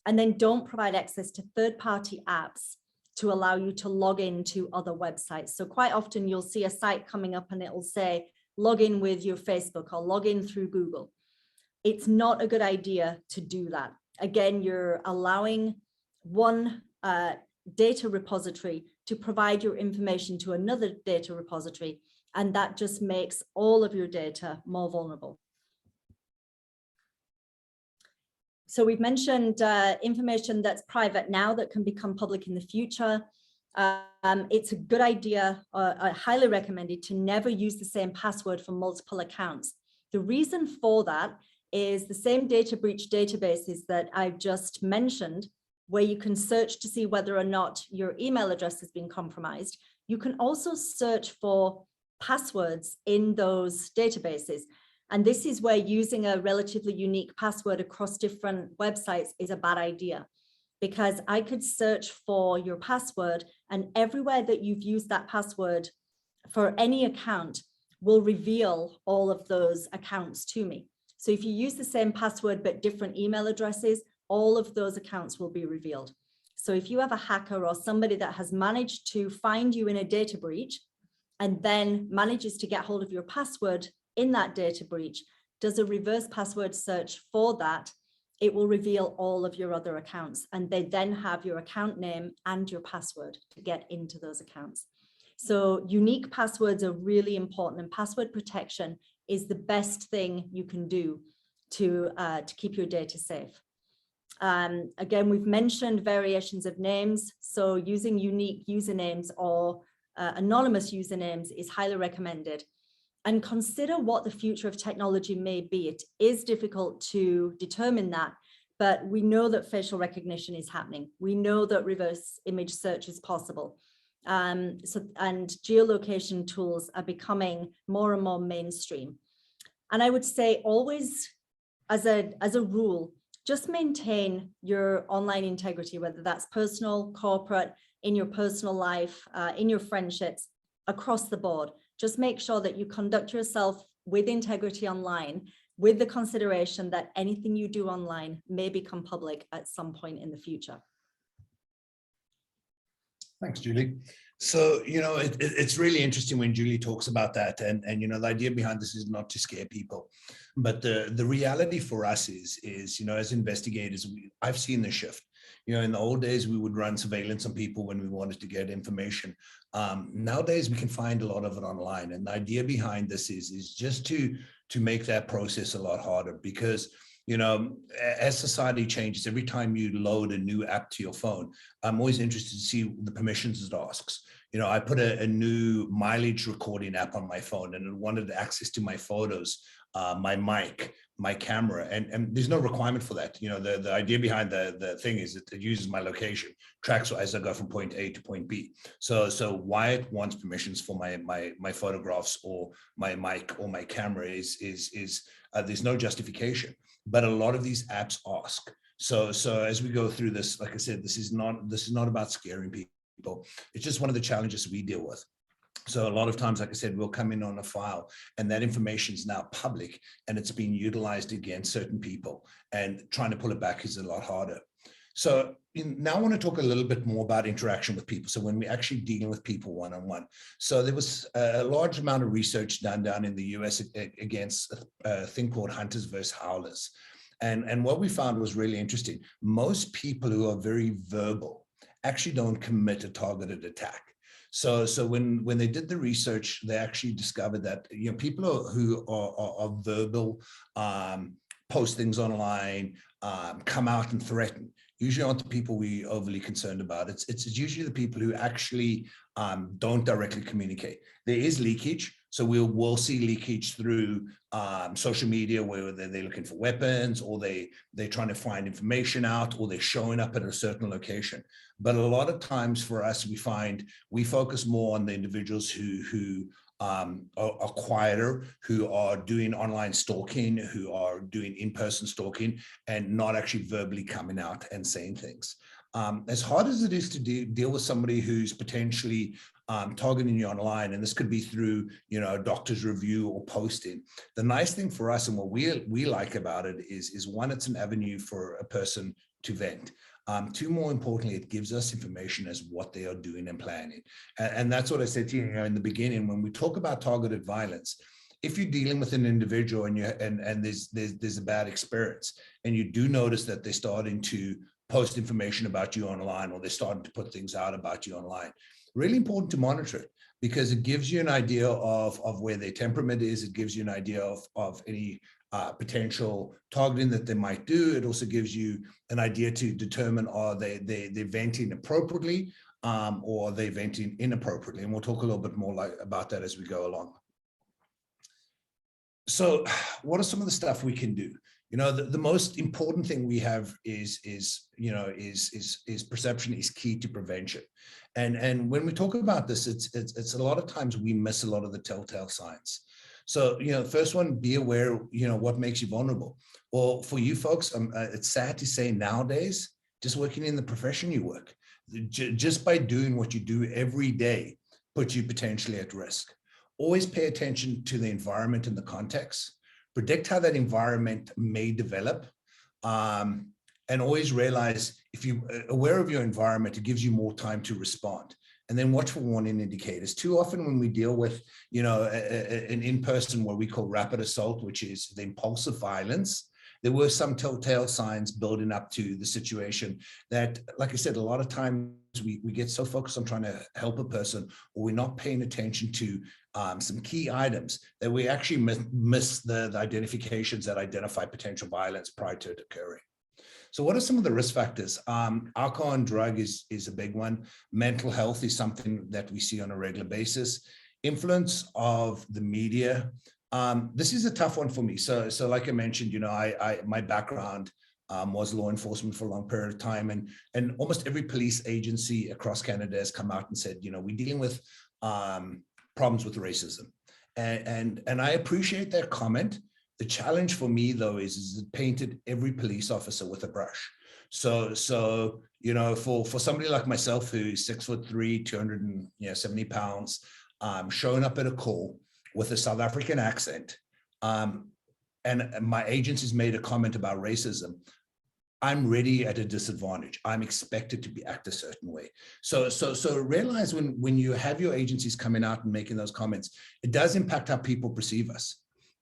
And then don't provide access to third-party apps to allow you to log into other websites. So quite often you'll see a site coming up and it'll say, log in with your Facebook or log in through Google. It's not a good idea to do that. Again, you're allowing one data repository to provide your information to another data repository, and that just makes all of your data more vulnerable. So we've mentioned information that's private now that can become public in the future. It's a good idea, highly recommended, to never use the same password for multiple accounts. The reason for that is the same data breach databases that I've just mentioned, where you can search to see whether or not your email address has been compromised. You can also search for passwords in those databases. And this is where using a relatively unique password across different websites is a bad idea, because I could search for your password, and everywhere that you've used that password for any account will reveal all of those accounts to me. So if you use the same password but different email addresses, all of those accounts will be revealed. So if you have a hacker or somebody that has managed to find you in a data breach and then manages to get hold of your password in that data breach, does a reverse password search for that, it will reveal all of your other accounts, and they then have your account name and your password to get into those accounts. So unique passwords are really important, and password protection is the best thing you can do to keep your data safe. Again, we've mentioned variations of names. So using unique usernames or anonymous usernames is highly recommended. And consider what the future of technology may be. It is difficult to determine that, but we know that facial recognition is happening. We know that reverse image search is possible. And geolocation tools are becoming more and more mainstream. And I would say always, as a rule, just maintain your online integrity, whether that's personal, corporate, in your personal life, in your friendships, across the board. Just make sure that you conduct yourself with integrity online, with the consideration that anything you do online may become public at some point in the future. Thanks, Julie. So, it's really interesting when Julie talks about that. And the idea behind this is not to scare people. But the reality for us is as investigators, I've seen the shift. In the old days, we would run surveillance on people when we wanted to get information. Nowadays, we can find a lot of it online. And the idea behind this is just to make that process a lot harder, because as society changes, every time you load a new app to your phone, I'm always interested to see the permissions it asks. I put a new mileage recording app on my phone, and it wanted access to my photos, my mic, my camera, and there's no requirement for that. The idea behind the thing is that it uses my location, tracks as I go from point A to point B. So why it wants permissions for my photographs or my mic or my camera is there's no justification. But a lot of these apps ask. So as we go through this, like I said, this is not about scaring people. It's just one of the challenges we deal with. So a lot of times, like I said, we'll come in on a file and that information is now public and it's being utilized against certain people, and trying to pull it back is a lot harder. So now I want to talk a little bit more about interaction with people. So when we're actually dealing with people one-on-one. So there was a large amount of research done down in the US against a thing called hunters versus howlers. And what we found was really interesting. Most people who are very verbal actually don't commit a targeted attack. So when they did the research, they actually discovered that people who are verbal, post things online, come out and threaten, usually aren't the people we overly concerned about. It's usually the people who actually don't directly communicate. There is leakage. So we'll see leakage through social media, where they're looking for weapons, or they're trying to find information out, or they're showing up at a certain location. But a lot of times for us, we focus more on the individuals who are quieter, who are doing online stalking, who are doing in-person stalking, and not actually verbally coming out and saying things. As hard as it is to deal with somebody who's potentially targeting you online, and this could be through a doctor's review or posting, the nice thing for us and what we like about it is one, it's an avenue for a person to vent. Two, more importantly, it gives us information as what they are doing and planning. And that's what I said to you in the beginning, when we talk about targeted violence. If you're dealing with an individual and there's a bad experience, and you do notice that they're starting to post information about you online, or they're starting to put things out about you online, really important to monitor it, because it gives you an idea of where their temperament is. It gives you an idea of any potential targeting that they might do. It also gives you an idea to determine, are they're venting appropriately, or are they venting inappropriately? And we'll talk a little bit more about that as we go along. So what are some of the stuff we can do? The most important thing we have is perception is key to prevention. And when we talk about this, it's a lot of times we miss a lot of the telltale signs. So, the first one, be aware, what makes you vulnerable. Or for you folks, it's sad to say nowadays, just working in the profession you work, just by doing what you do every day, puts you potentially at risk. Always pay attention to the environment and the context. Predict how that environment may develop, and always realize if you're aware of your environment, it gives you more time to respond. And then watch for warning indicators. Too often when we deal with, an in-person, what we call rapid assault, which is the impulsive violence, there were some telltale signs building up to the situation that, like I said, a lot of times we get so focused on trying to help a person, or we're not paying attention to some key items that we actually miss the identifications that identify potential violence prior to it occurring. So what are some of the risk factors? Alcohol and drug is a big one. Mental health is something that we see on a regular basis. Influence of the media. This is a tough one for me. So like I mentioned, my background was law enforcement for a long period of time, and almost every police agency across Canada has come out and said, we're dealing with problems with racism, and I appreciate their comment. The challenge for me, though, is it painted every police officer with a brush. So for somebody like myself, who's 6'3", 270 pounds, showing up at a call with a South African accent, and my agency's made a comment about racism, I'm ready at a disadvantage. I'm expected to be act a certain way. So realize when you have your agencies coming out and making those comments, it does impact how people perceive us.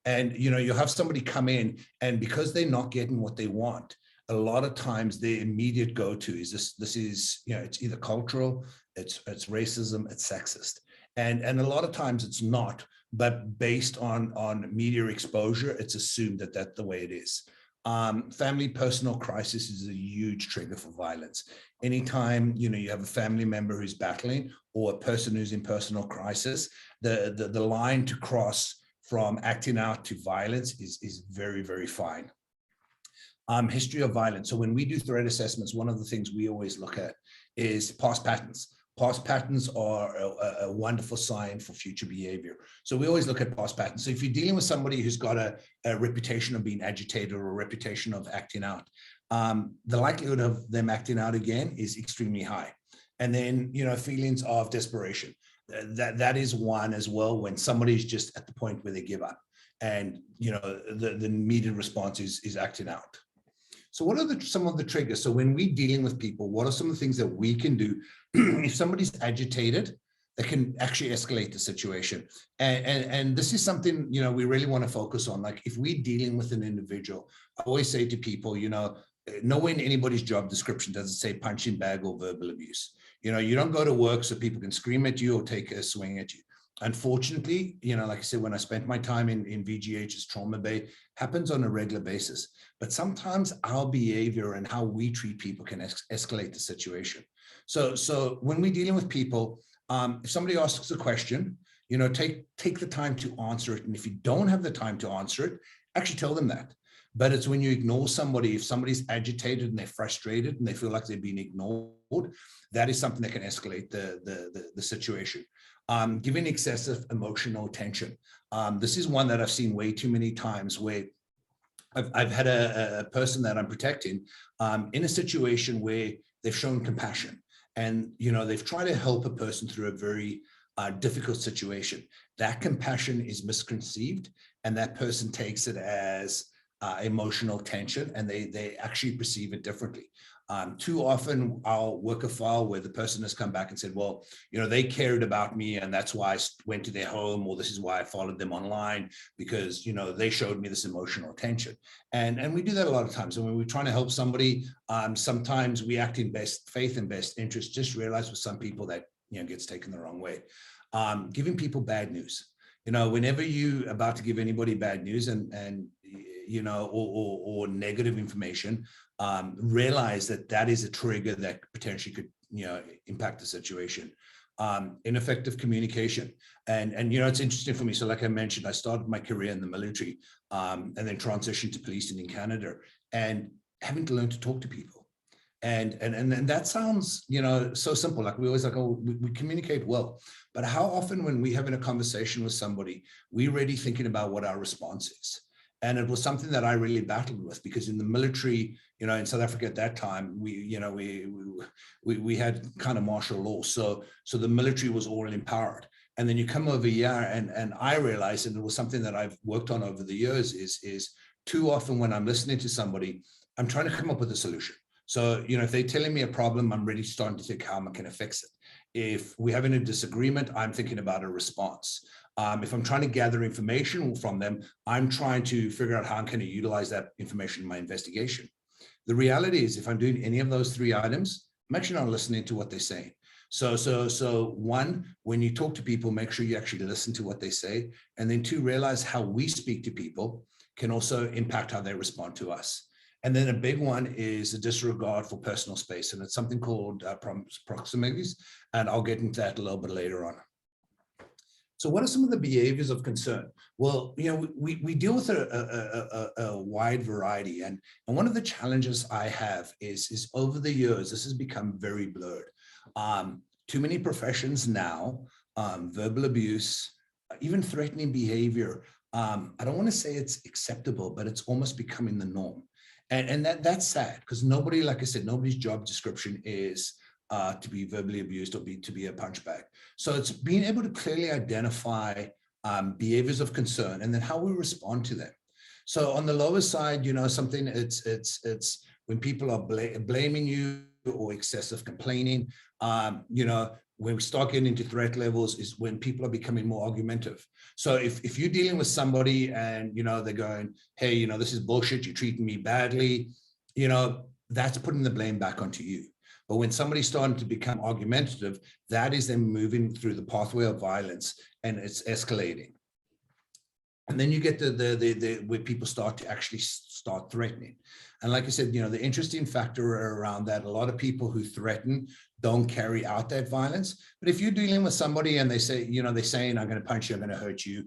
And you have somebody come in, and because they're not getting what they want, a lot of times their immediate go-to is this is it's either cultural, it's racism, it's sexist, and a lot of times it's not, but based on media exposure, it's assumed that that's the way it is. Family personal crisis is a huge trigger for violence. Anytime you have a family member who's battling, or a person who's in personal crisis, the line to cross from acting out to violence is very, very fine. History of violence. So when we do threat assessments, one of the things we always look at is past patterns. Past patterns are a wonderful sign for future behavior. So we always look at past patterns. So if you're dealing with somebody who's got a reputation of being agitated, or a reputation of acting out, the likelihood of them acting out again is extremely high. And then, feelings of desperation. That is one as well, when somebody's just at the point where they give up, and the immediate response is acting out. So what are some of the triggers? So when we're dealing with people, what are some of the things that we can do if somebody's agitated that can actually escalate the situation? And this is something we really want to focus on. Like, if we're dealing with an individual, I always say to people, nowhere in anybody's job description does it say punching bag or verbal abuse. You don't go to work so people can scream at you or take a swing at you. Unfortunately, like I said, when I spent my time in VGH's trauma bay, happens on a regular basis. But sometimes our behavior and how we treat people can escalate the situation. So when we're dealing with people, if somebody asks a question, take the time to answer it. And if you don't have the time to answer it, actually tell them that. But it's when you ignore somebody, if somebody's agitated and they're frustrated and they feel like they're being ignored, that is something that can escalate the situation. Giving excessive emotional attention. This is one that I've seen way too many times, where I've had a person that I'm protecting in a situation where they've shown compassion, and they've tried to help a person through a very difficult situation. That compassion is misconceived, and that person takes it as emotional tension, and they actually perceive it differently. Too often I'll work a file where the person has come back and said, well, they cared about me, and that's why I went to their home, or this is why I followed them online, because, they showed me this emotional attention. And we do that a lot of times. And when we're trying to help somebody, sometimes we act in best faith and best interest. Just realize with some people that, gets taken the wrong way. Giving people bad news. Whenever you about to give anybody bad news and or negative information, realize that is a trigger that potentially could, impact the situation. ineffective communication. And you know, it's interesting for me. So like I mentioned, I started my career in the military and then transitioned to policing in Canada, and having to learn to talk to people. And that sounds, you know, so simple. Like we always like, oh, we communicate well. But how often when we having a conversation with somebody, we're really thinking about what our response is. And it was something that I really battled with, because in the military, you know, in South Africa at that time, we had kind of martial law. So the military was all empowered. And then you come over here, and I realized, and it was something that I've worked on over the years, is too often when I'm listening to somebody, I'm trying to come up with a solution. So, you know, if they're telling me a problem, I'm really starting to think how am I going to fix it. If we're having a disagreement, I'm thinking about a response. If I'm trying to gather information from them, I'm trying to figure out how I'm going to utilize that information in my investigation. The reality is, if I'm doing any of those three items, I'm actually not listening to what they're saying. So one, when you talk to people, make sure you actually listen to what they say. And then two, realize how we speak to people can also impact how they respond to us. And then a big one is a disregard for personal space. And it's something called proximities. And I'll get into that a little bit later on. So what are some of the behaviors of concern? Well, you know, we deal with a wide variety. And one of the challenges I have is over the years, this has become very blurred. Too many professions now, verbal abuse, even threatening behavior. I don't want to say it's acceptable, but it's almost becoming the norm. And that's sad, because nobody, like I said, nobody's job description is to be verbally abused or to be a punchbag. So it's being able to clearly identify behaviors of concern and then how we respond to them. So on the lower side, you know, something it's when people are blaming you or excessive complaining. You know, when we start getting into threat levels is when people are becoming more argumentative. So if you're dealing with somebody and, you know, they're going, hey, you know, this is bullshit, you're treating me badly, you know, that's putting the blame back onto you. But when somebody's starting to become argumentative, that is them moving through the pathway of violence, and it's escalating. And then you get the where people start to actually start threatening. And like I said, you know, the interesting factor around that, a lot of people who threaten don't carry out that violence. But if you're dealing with somebody and they say, you know, they're saying, I'm going to punch you, I'm going to hurt you,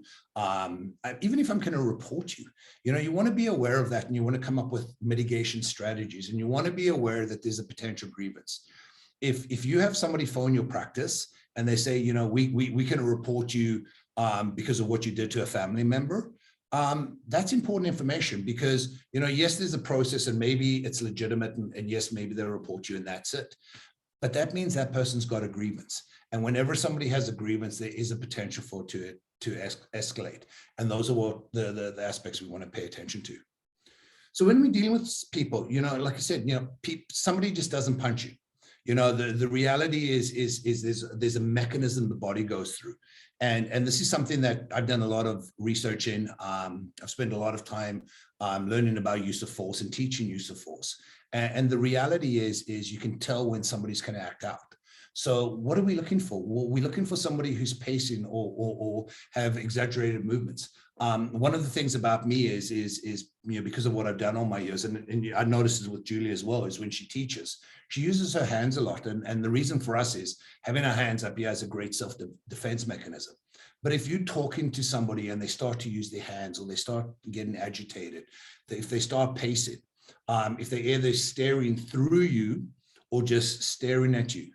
even if I'm going to report you, you know, you want to be aware of that, and you want to come up with mitigation strategies, and you want to be aware that there's a potential grievance. If you have somebody phone your practice and they say, you know, we can report you because of what you did to a family member, that's important information, because, you know, yes, there's a process and maybe it's legitimate, and yes, maybe they'll report you and that's it. But that means that person's got a grievance. And whenever somebody has a grievance, there is a potential for it to escalate. And those are what the aspects we want to pay attention to. So when we're dealing with people, you know, like I said, you know, somebody just doesn't punch you. You know, the reality is there's a mechanism the body goes through. And this is something that I've done a lot of research in. I've spent a lot of time learning about use of force and teaching use of force. And the reality is you can tell when somebody's going to act out. So what are we looking for? Well, we're looking for somebody who's pacing or have exaggerated movements. One of the things about me is you know, because of what I've done all my years, and I noticed this with Julie as well, is when she teaches, she uses her hands a lot. And the reason for us is having our hands up here is a great self-defense mechanism. But if you're talking to somebody and they start to use their hands, or they start getting agitated, if they start pacing, if they're either staring through you or just staring at you,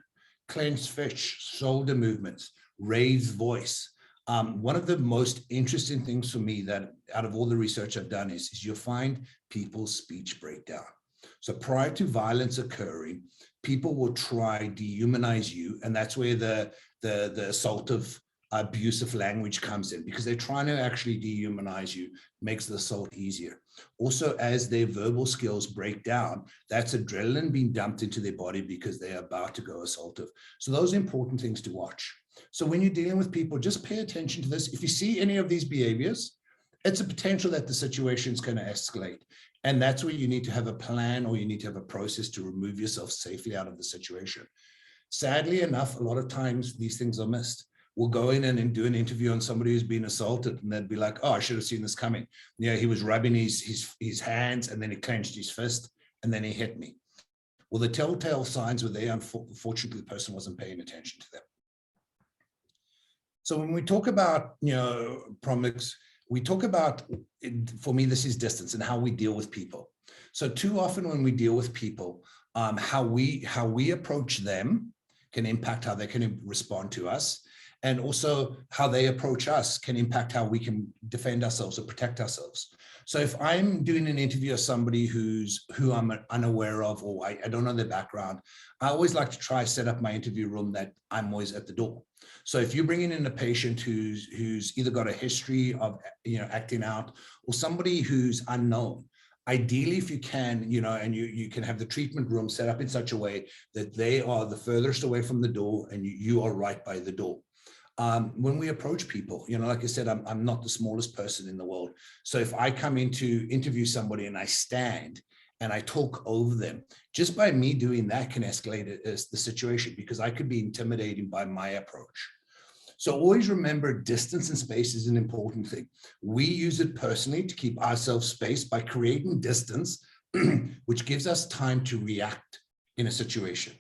clenched fist, shoulder movements, raised voice. One of the most interesting things for me that out of all the research I've done is you'll find people's speech break down. So prior to violence occurring, people will try dehumanize you. And that's where the assaultive, abusive language comes in, because they're trying to actually dehumanize you, makes the assault easier. Also, as their verbal skills break down, that's adrenaline being dumped into their body because they're about to go assaultive. So those are important things to watch. So when you're dealing with people, just pay attention to this. If you see any of these behaviors, it's a potential that the situation is going to escalate. And that's where you need to have a plan, or you need to have a process to remove yourself safely out of the situation. Sadly enough, a lot of times these things are missed. We'll go in and do an interview on somebody who's been assaulted, and they'd be like, oh, I should have seen this coming. Yeah, he was rubbing his hands, and then he clenched his fist, and then he hit me. Well, the telltale signs were there. Unfortunately, the person wasn't paying attention to them. So when we talk about, prompts, we talk about, for me, this is distance and how we deal with people. So too often when we deal with people, how we approach them can impact how they can respond to us. And also how they approach us can impact how we can defend ourselves or protect ourselves. So if I'm doing an interview of somebody who I'm unaware of, or I don't know their background, I always like to try set up my interview room that I'm always at the door. So if you're bringing in a patient who's either got a history of acting out, or somebody who's unknown, ideally, if you can, and you can have the treatment room set up in such a way that they are the furthest away from the door and you are right by the door. When we approach people, like I said, I'm not the smallest person in the world. So if I come in to interview somebody and I stand and I talk over them, just by me doing that can escalate the situation, because I could be intimidating by my approach. So always remember, distance and space is an important thing. We use it personally to keep ourselves spaced by creating distance, which gives us time to react in a situation.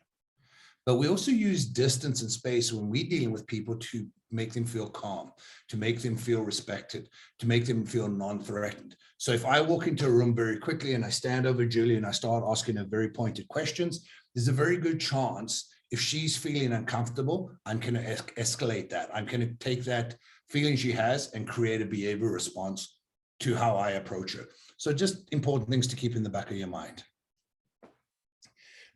But we also use distance and space when we're dealing with people to make them feel calm, to make them feel respected, to make them feel non-threatened. So if I walk into a room very quickly and I stand over Julie and I start asking her very pointed questions, there's a very good chance if she's feeling uncomfortable, I'm going to escalate that. I'm going to take that feeling she has and create a behavior response to how I approach her. So just important things to keep in the back of your mind.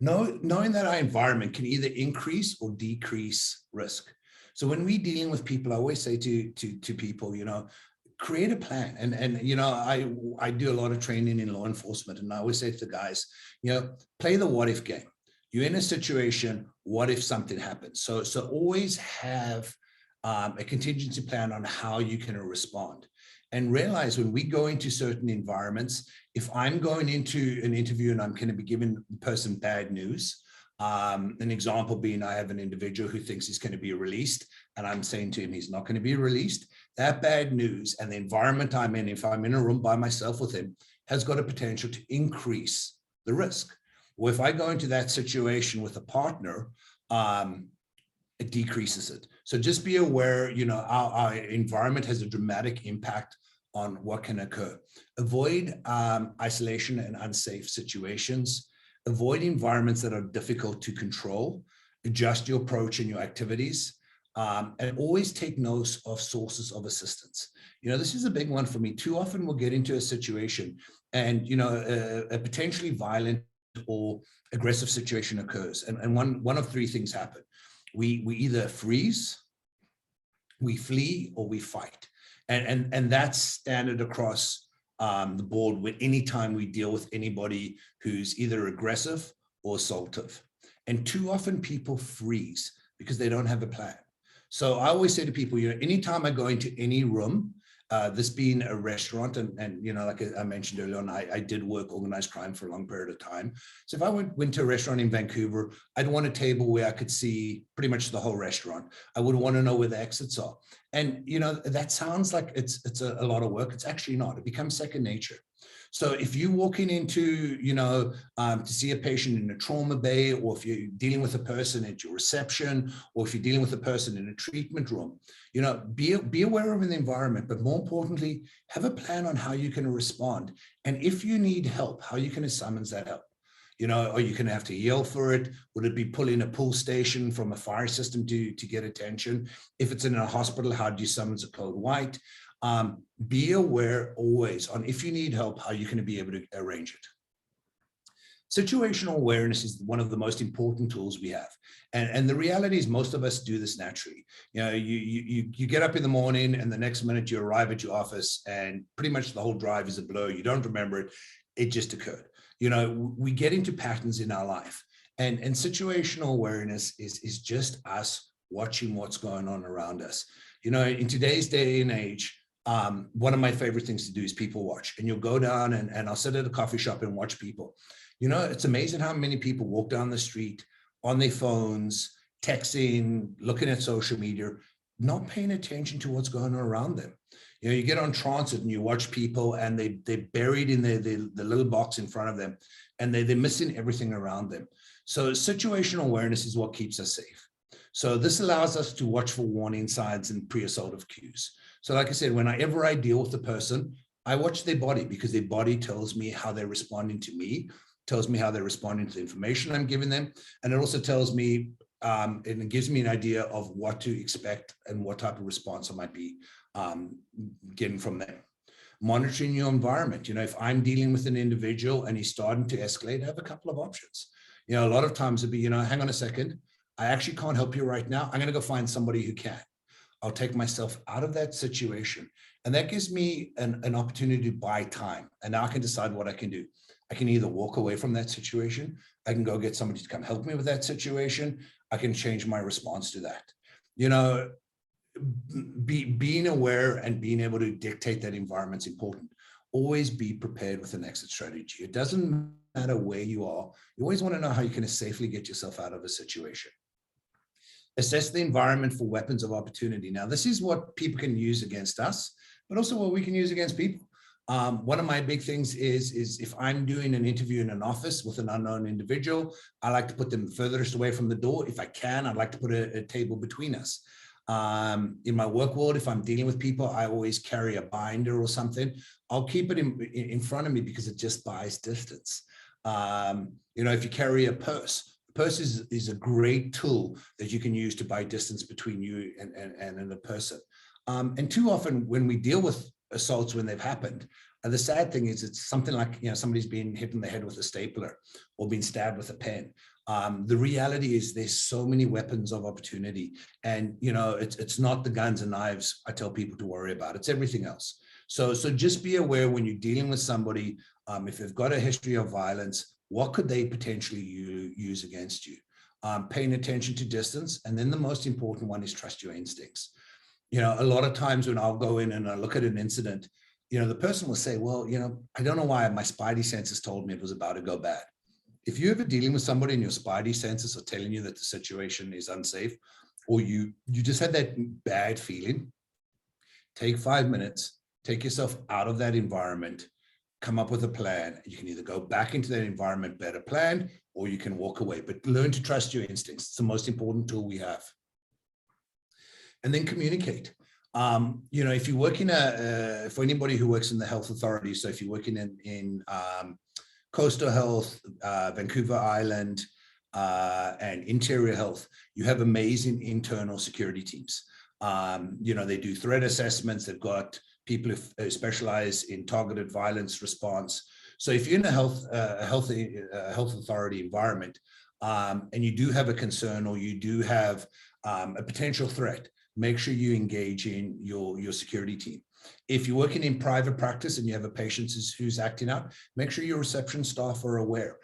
Knowing that our environment can either increase or decrease risk. So when we're dealing with people, I always say to people, create a plan. And I do a lot of training in law enforcement, and I always say to the guys, play the what if game. You're in a situation, what if something happens? So always have a contingency plan on how you can respond. And realize when we go into certain environments, if I'm going into an interview and I'm going to be giving the person bad news, an example being I have an individual who thinks he's going to be released, and I'm saying to him he's not going to be released, that bad news and the environment I'm in, if I'm in a room by myself with him, has got a potential to increase the risk. Well, if I go into that situation with a partner, it decreases it. So just be aware, our environment has a dramatic impact on what can occur. Avoid isolation and unsafe situations. Avoid environments that are difficult to control. Adjust your approach and your activities. And always take notes of sources of assistance. This is a big one for me. Too often we'll get into a situation and, a potentially violent or aggressive situation occurs. And one of three things happen. We either freeze, we flee, or we fight. And that's standard across the board with any time we deal with anybody who's either aggressive or assaultive. And too often people freeze because they don't have a plan. So I always say to people, anytime I go into any room, this being a restaurant, and like I mentioned earlier on, I did work organized crime for a long period of time. So if I went to a restaurant in Vancouver, I'd want a table where I could see pretty much the whole restaurant. I would want to know where the exits are. And, that sounds like it's a lot of work. It's actually not. It becomes second nature. So if you're walking into, to see a patient in a trauma bay, or if you're dealing with a person at your reception, or if you're dealing with a person in a treatment room, be aware of the environment, but more importantly, have a plan on how you can respond. And if you need help, how you can summons that help. Are you going to have to yell for it? Would it be pulling a pull station from a fire system to get attention? If it's in a hospital, how do you summons a code white? Be aware always on if you need help, how you can be able to arrange it. Situational awareness is one of the most important tools we have. And the reality is most of us do this naturally. You get up in the morning and the next minute you arrive at your office and pretty much the whole drive is a blur. You don't remember it. It just occurred. We get into patterns in our life, and situational awareness is just us watching what's going on around us. In today's day and age, one of my favorite things to do is people watch, and you'll go down and I'll sit at a coffee shop and watch people. It's amazing how many people walk down the street on their phones, texting, looking at social media, not paying attention to what's going on around them. You get on transit and you watch people and they're buried in the little box in front of them, and they're missing everything around them. So situational awareness is what keeps us safe. So this allows us to watch for warning signs and pre-assaultive cues. So like I said, whenever I deal with a person, I watch their body, because their body tells me how they're responding to me, tells me how they're responding to the information I'm giving them. And it also tells me, and it gives me an idea of what to expect and what type of response I might be getting from them. Monitoring your environment. If I'm dealing with an individual and he's starting to escalate, I have a couple of options. A lot of times it'd be, hang on a second, I actually can't help you right now. I'm going to go find somebody who can. I'll take myself out of that situation. And that gives me an opportunity to buy time. And now I can decide what I can do. I can either walk away from that situation. I can go get somebody to come help me with that situation. I can change my response to that. Being aware and being able to dictate that environment is important. Always be prepared with an exit strategy. It doesn't matter where you are. You always want to know how you can safely get yourself out of a situation. Assess the environment for weapons of opportunity. Now, this is what people can use against us, but also what we can use against people. One of my big things is if I'm doing an interview in an office with an unknown individual, I like to put them furthest away from the door. If I can, I'd like to put a table between us. In my work world, if I'm dealing with people, I always carry a binder or something. I'll keep it in front of me because it just buys distance. If you carry a purse is a great tool that you can use to buy distance between you and a person. And too often when we deal with assaults when they've happened, the sad thing is it's something like, somebody's been hit in the head with a stapler or been stabbed with a pen. The reality is there's so many weapons of opportunity, and it's not the guns and knives I tell people to worry about, it's everything else. So just be aware when you're dealing with somebody, if they've got a history of violence, what could they potentially use against you? Paying attention to distance. And then the most important one is trust your instincts. A lot of times when I'll go in and I look at an incident, the person will say, well, I don't know why my spidey senses told me it was about to go bad. If you're ever dealing with somebody and your spidey senses are telling you that the situation is unsafe, or you just had that bad feeling, take 5 minutes, take yourself out of that environment, come up with a plan. You can either go back into that environment better planned, or you can walk away, but learn to trust your instincts. It's the most important tool we have. And then communicate. If you work for anybody who works in the health authority, so if you're working in Coastal Health, Vancouver Island, and Interior Health, you have amazing internal security teams. They do threat assessments. They've got people who specialize in targeted violence response. So if you're in a health authority environment, and you do have a concern, or you do have a potential threat, make sure you engage in your security team. If you're working in private practice and you have a patient who's acting out, make sure your reception staff are aware.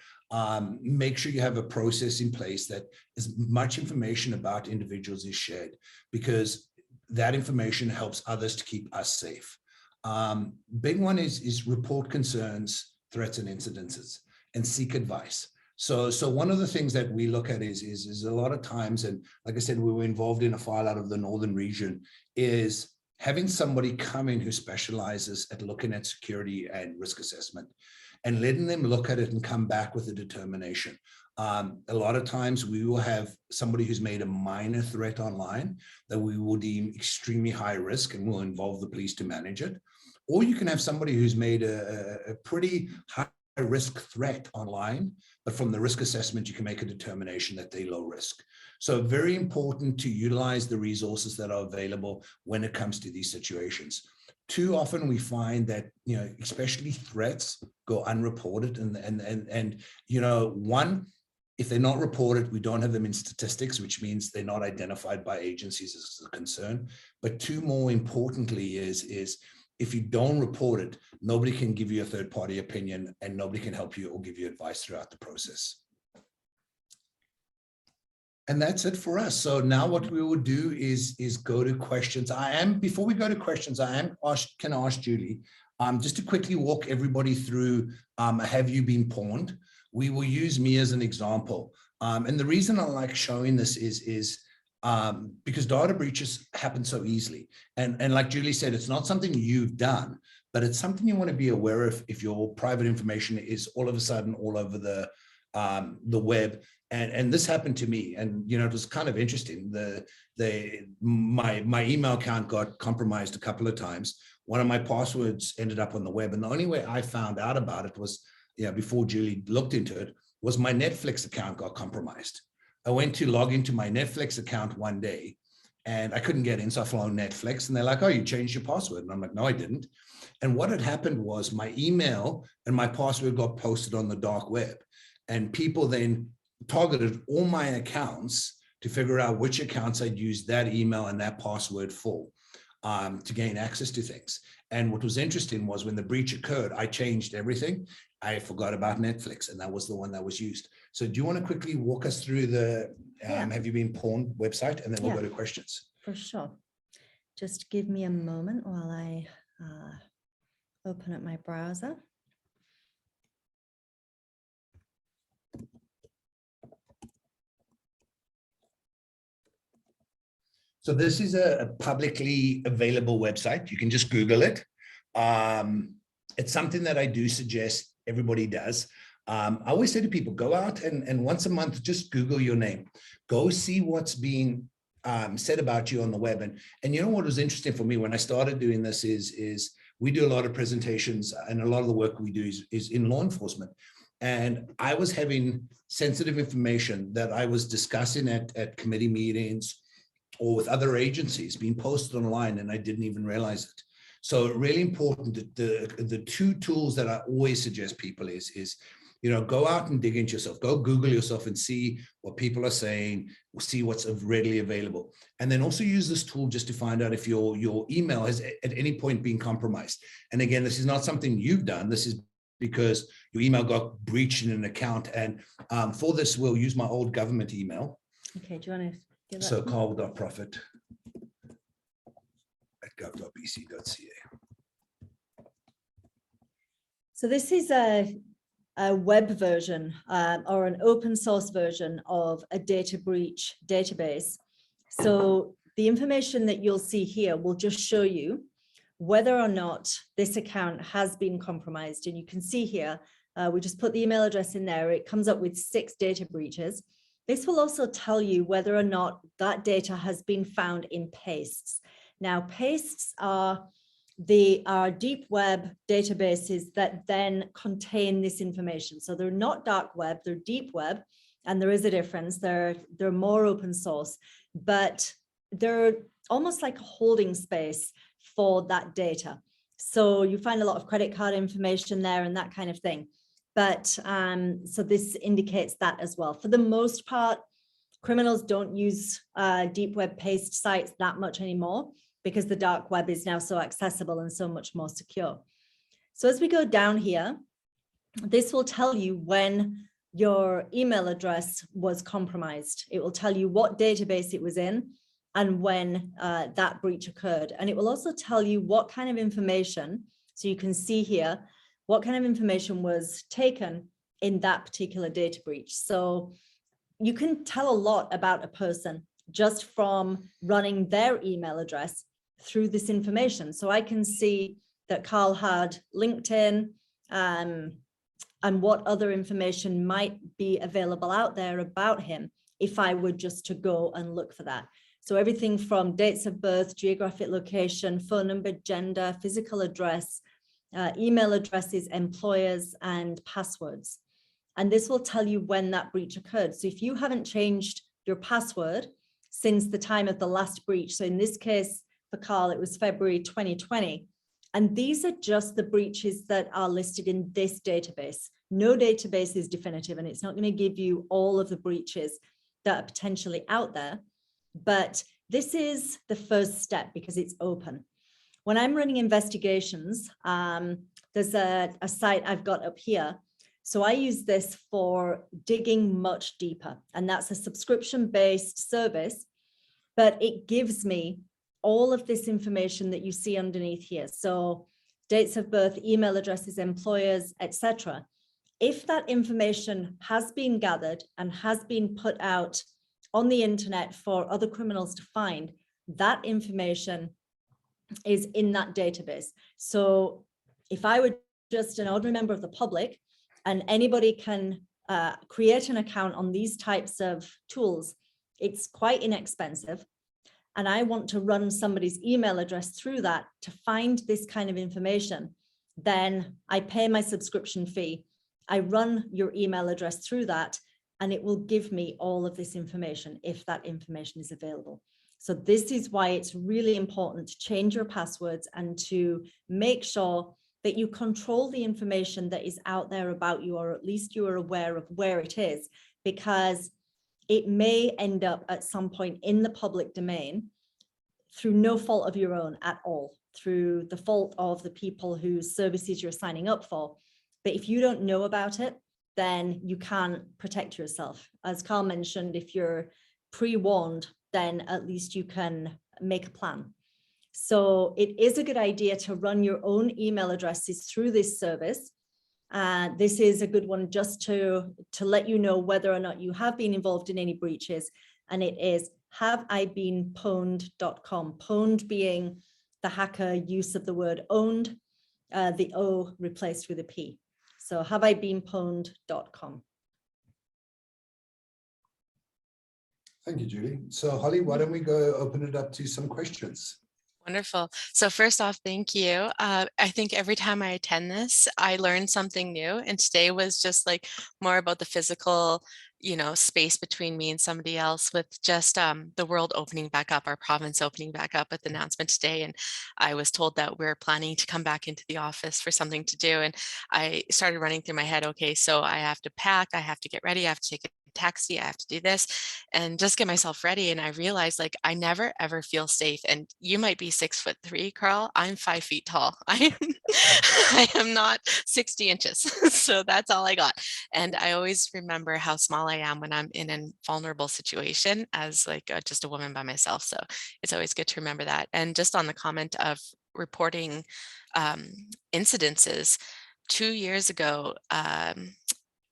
Make sure you have a process in place that as much information about individuals is shared, because that information helps others to keep us safe. Big one is report concerns, threats, and incidences, and seek advice. So one of the things that we look at is a lot of times, and like I said, we were involved in a file out of the northern region, is having somebody come in who specializes at looking at security and risk assessment, and letting them look at it and come back with a determination. A lot of times we will have somebody who's made a minor threat online that we will deem extremely high risk, and will involve the police to manage it. Or you can have somebody who's made a pretty high risk threat online, but from the risk assessment, you can make a determination that they're low risk. So very important to utilize the resources that are available when it comes to these situations. Too often we find that, especially threats go unreported, and one, if they're not reported, we don't have them in statistics, which means they're not identified by agencies as a concern. But two, more importantly, is if you don't report it, nobody can give you a third-party opinion, and nobody can help you or give you advice throughout the process. And that's it for us. So now what we will do is go to questions. Before we go to questions, can ask Julie, just to quickly walk everybody through, have you been pawned? We will use me as an example. And the reason I like showing this is because data breaches happen so easily. And like Julie said, it's not something you've done, but it's something you want to be aware of if your private information is all of a sudden all over the the web. And this happened to me, and it was kind of interesting. My email account got compromised a couple of times. One of my passwords ended up on the web, and the only way I found out about it was, before Julie looked into it, was my Netflix account got compromised. I went to log into my Netflix account one day, and I couldn't get in, so I found Netflix, and they're like, "Oh, you changed your password," and I'm like, "No, I didn't." And what had happened was my email and my password got posted on the dark web, and people then targeted all my accounts to figure out which accounts I'd used that email and that password for, to gain access to things. And what was interesting was when the breach occurred, I changed everything. I forgot about Netflix, and that was the one that was used. So do you want to quickly walk us through the Have You Been Pawned website, and then we'll go to questions? For sure. Just give me a moment while I open up my browser. So this is a publicly available website. You can just Google it. It's something that I do suggest everybody does. I always say to people, go out and once a month, just Google your name. Go see what's being said about you on the web. And you know what was interesting for me when I started doing this is we do a lot of presentations, and a lot of the work we do is in law enforcement. And I was having sensitive information that I was discussing at committee meetings or with other agencies being posted online, and I didn't even realize it. So really important that the two tools that I always suggest people is go out and dig into yourself, go Google yourself and see what people are saying, see what's readily available. And then also use this tool just to find out if your email has at any point been compromised. And again, this is not something you've done. This is because your email got breached in an account. And for this, we'll use my old government email. Okay, do you want to? So carl.profit@gov.bc.ca. So this is a web version or an open source version of a data breach database. So the information that you'll see here will just show you whether or not this account has been compromised. And you can see here, we just put the email address in there. It comes up with 6 data breaches. This will also tell you whether or not that data has been found in pastes. Now, pastes are deep web databases that then contain this information. So they're not dark web, they're deep web, and there is a difference. They're more open source, but they're almost like a holding space for that data. So you find a lot of credit card information there and that kind of thing. But so this indicates that as well. For the most part, criminals don't use deep web paste sites that much anymore because the dark web is now so accessible and so much more secure. So as we go down here, this will tell you when your email address was compromised. It will tell you what database it was in and when that breach occurred. And it will also tell you what kind of information, so you can see here, what kind of information was taken in that particular data breach. So you can tell a lot about a person just from running their email address through this information. So I can see that Carl had LinkedIn and what other information might be available out there about him if I were just to go and look for that. So everything from dates of birth, geographic location, phone number, gender, physical address, email addresses, employers, and passwords. And this will tell you when that breach occurred. So if you haven't changed your password since the time of the last breach, so in this case, for Carl, it was February 2020. And these are just the breaches that are listed in this database. No database is definitive, and it's not going to give you all of the breaches that are potentially out there. But this is the first step because it's open. When I'm running investigations, there's a site I've got up here. So I use this for digging much deeper, and that's a subscription-based service, but it gives me all of this information that you see underneath here. So dates of birth, email addresses, employers, etc. If that information has been gathered and has been put out on the internet for other criminals to find, that information is in that database. So if I were just an ordinary member of the public and anybody can create an account on these types of tools, it's quite inexpensive. And I want to run somebody's email address through that to find this kind of information, then I pay my subscription fee. I run your email address through that, and it will give me all of this information if that information is available. So this is why it's really important to change your passwords and to make sure that you control the information that is out there about you, or at least you are aware of where it is, because it may end up at some point in the public domain through no fault of your own at all, through the fault of the people whose services you're signing up for. But if you don't know about it, then you can't protect yourself. As Carl mentioned, if you're pre-warned, then at least you can make a plan. So it is a good idea to run your own email addresses through this service. This is a good one just to let you know whether or not you have been involved in any breaches. And it is haveibeenpwned.com. Pwned being the hacker use of the word owned, the O replaced with a P. So haveibeenpwned.com. Thank you, Julie. So Holly, why don't we go open it up to some questions? Wonderful. So first off, thank you. I think every time I attend this, I learn something new. And today was just like more about the physical, space between me and somebody else, with just the world opening back up, our province opening back up at the announcement today. And I was told that we're planning to come back into the office for something to do. And I started running through my head, okay, so I have to pack, I have to get ready, I have to take a taxi, I have to do this and just get myself ready. And I realized, like, I never ever feel safe. And you might be 6'3", Carl. I'm 5 feet tall. I am not 60 inches. So that's all I got. And I always remember how small I am when I'm in a vulnerable situation as like just a woman by myself. So it's always good to remember that. And just on the comment of reporting incidences, 2 years ago,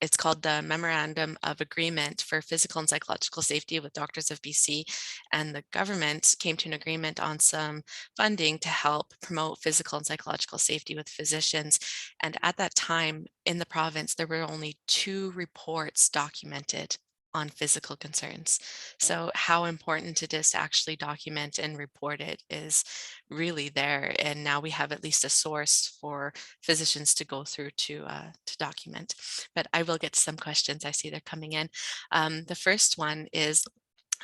it's called the Memorandum of Agreement for Physical and Psychological Safety with Doctors of BC, and the government came to an agreement on some funding to help promote physical and psychological safety with physicians. And at that time in the province, there were only 2 reports documented on physical concerns. So how important it is to actually document and report it is really there. And now we have at least a source for physicians to go through to document. But I will get to some questions. I see they're coming in. The first one is,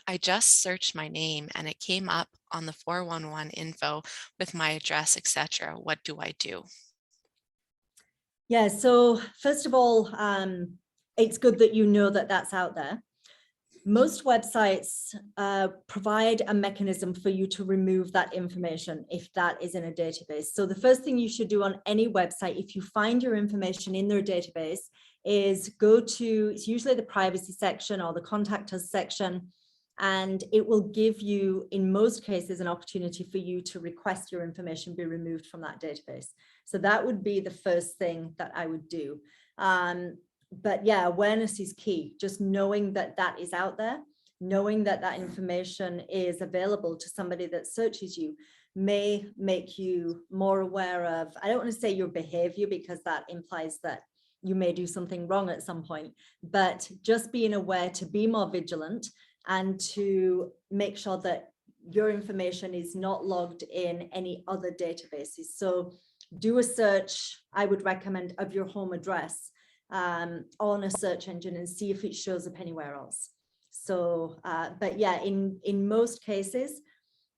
I just searched my name and it came up on the 411 info with my address, etc. What do I do? Yeah, so first of all, it's good that you know that that's out there. Most websites provide a mechanism for you to remove that information if that is in a database. So the first thing you should do on any website, if you find your information in their database, is go to, it's usually the privacy section or the contact us section, and it will give you, in most cases, an opportunity for you to request your information be removed from that database. So that would be the first thing that I would do. But yeah, awareness is key. Just knowing that that is out there, knowing that that information is available to somebody that searches you may make you more aware of, I don't want to say your behavior, because that implies that you may do something wrong at some point, but just being aware to be more vigilant and to make sure that your information is not logged in any other databases. So do a search, I would recommend, of your home address on a search engine and see if it shows up anywhere else. So, but yeah, in most cases,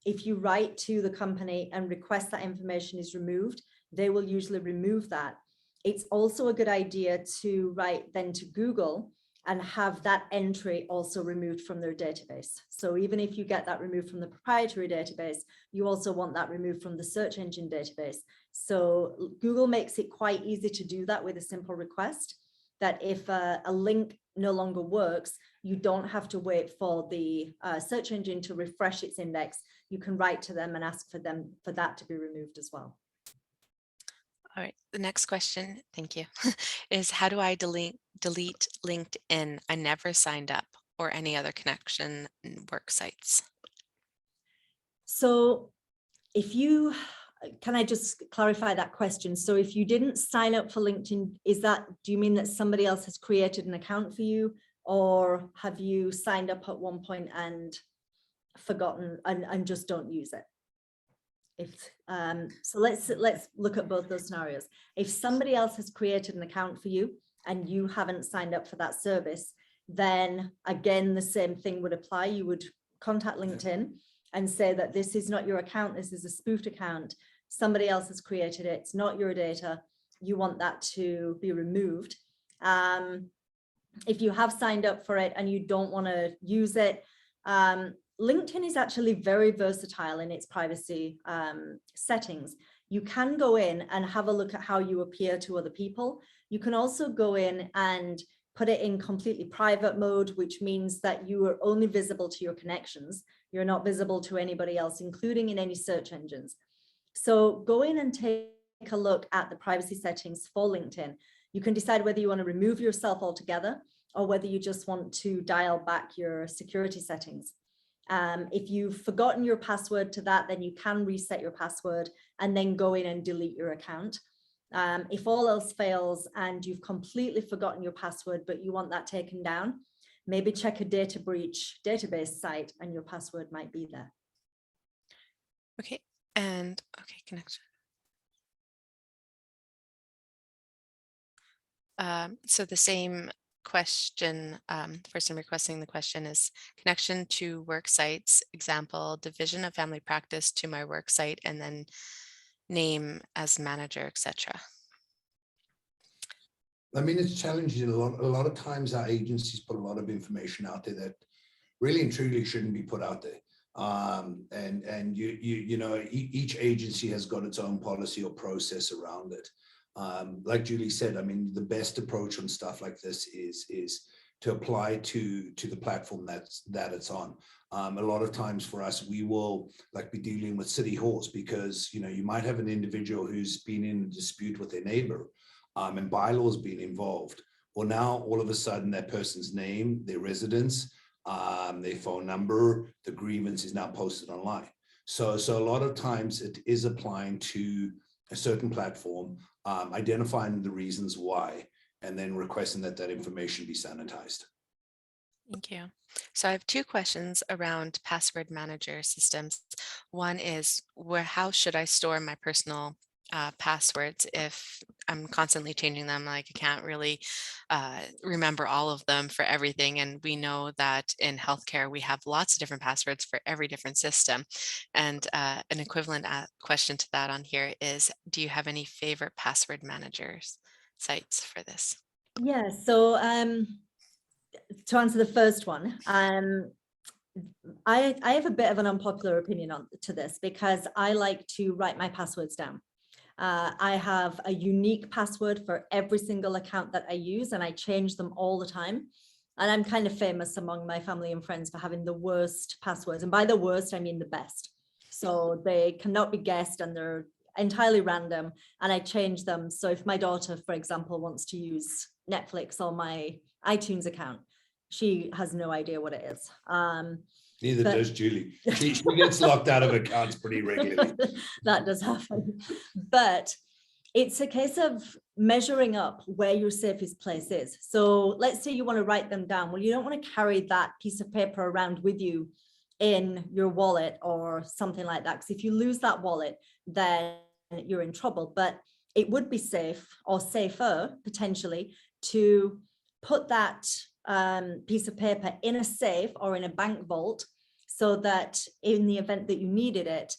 if you write to the company and request that information is removed, they will usually remove that. It's also a good idea to write then to Google and have that entry also removed from their database. So even if you get that removed from the proprietary database, you also want that removed from the search engine database. So Google makes it quite easy to do that with a simple request, that if a link no longer works, you don't have to wait for the search engine to refresh its index. You can write to them and ask for that to be removed as well. All right, the next question, thank you, is how do I delete LinkedIn? I never signed up, or any other connection work sites. So if you, can I just clarify that question? So if you didn't sign up for LinkedIn, do you mean that somebody else has created an account for you, or have you signed up at one point and forgotten and just don't use it? So let's look at both those scenarios. If somebody else has created an account for you and you haven't signed up for that service, then again, the same thing would apply. You would contact LinkedIn and say that this is not your account, this is a spoofed account, somebody else has created it, it's not your data, you want that to be removed. If you have signed up for it and you don't want to use it, LinkedIn is actually very versatile in its privacy settings. You can go in and have a look at how you appear to other people. You can also go in and put it in completely private mode, which means that you are only visible to your connections. You're not visible to anybody else, including in any search engines. So go in and take a look at the privacy settings for LinkedIn. You can decide whether you want to remove yourself altogether or whether you just want to dial back your security settings. If you've forgotten your password to that, then you can reset your password and then go in and delete your account. If all else fails and you've completely forgotten your password, but you want that taken down, maybe check a data breach database site and your password might be there. Okay, and okay, connection. So the same question, the person requesting the question is connection to work sites, example, division of family practice to my work site, and then name as manager, etc. I mean, it's challenging. A lot of times our agencies put a lot of information out there that really and truly shouldn't be put out there. And you know, each agency has got its own policy or process around it. Like Julie said, I mean, the best approach on stuff like this is to apply to the platform that it's on. A lot of times for us, we will be dealing with city halls because, you know, you might have an individual who's been in a dispute with their neighbor and bylaws being involved. Well, now all of a sudden that person's name, their residence, their phone number, the grievance is now posted online. So a lot of times it is applying to a certain platform, identifying the reasons why, and then requesting that information be sanitized. Thank you. So I have two questions around password manager systems. One is how should I store my personal passwords if I'm constantly changing them? Like I can't really remember all of them for everything. And we know that in healthcare, we have lots of different passwords for every different system. And an equivalent question to that on here is, do you have any favorite password managers sites for this? Yeah, so to answer the first one, I have a bit of an unpopular opinion to this because I like to write my passwords down. I have a unique password for every single account that I use, and I change them all the time. And I'm kind of famous among my family and friends for having the worst passwords. And by the worst, I mean the best. So they cannot be guessed and they're entirely random, and I change them. So if my daughter, for example, wants to use Netflix on my iTunes account, she has no idea what it is. Neither does Julie. She gets locked out of accounts pretty regularly. That does happen. But it's a case of measuring up where your safest place is. So let's say you want to write them down. Well, you don't want to carry that piece of paper around with you in your wallet or something like that. Because if you lose that wallet, then you're in trouble. But it would be safe or safer potentially to put that piece of paper in a safe or in a bank vault so that in the event that you needed it,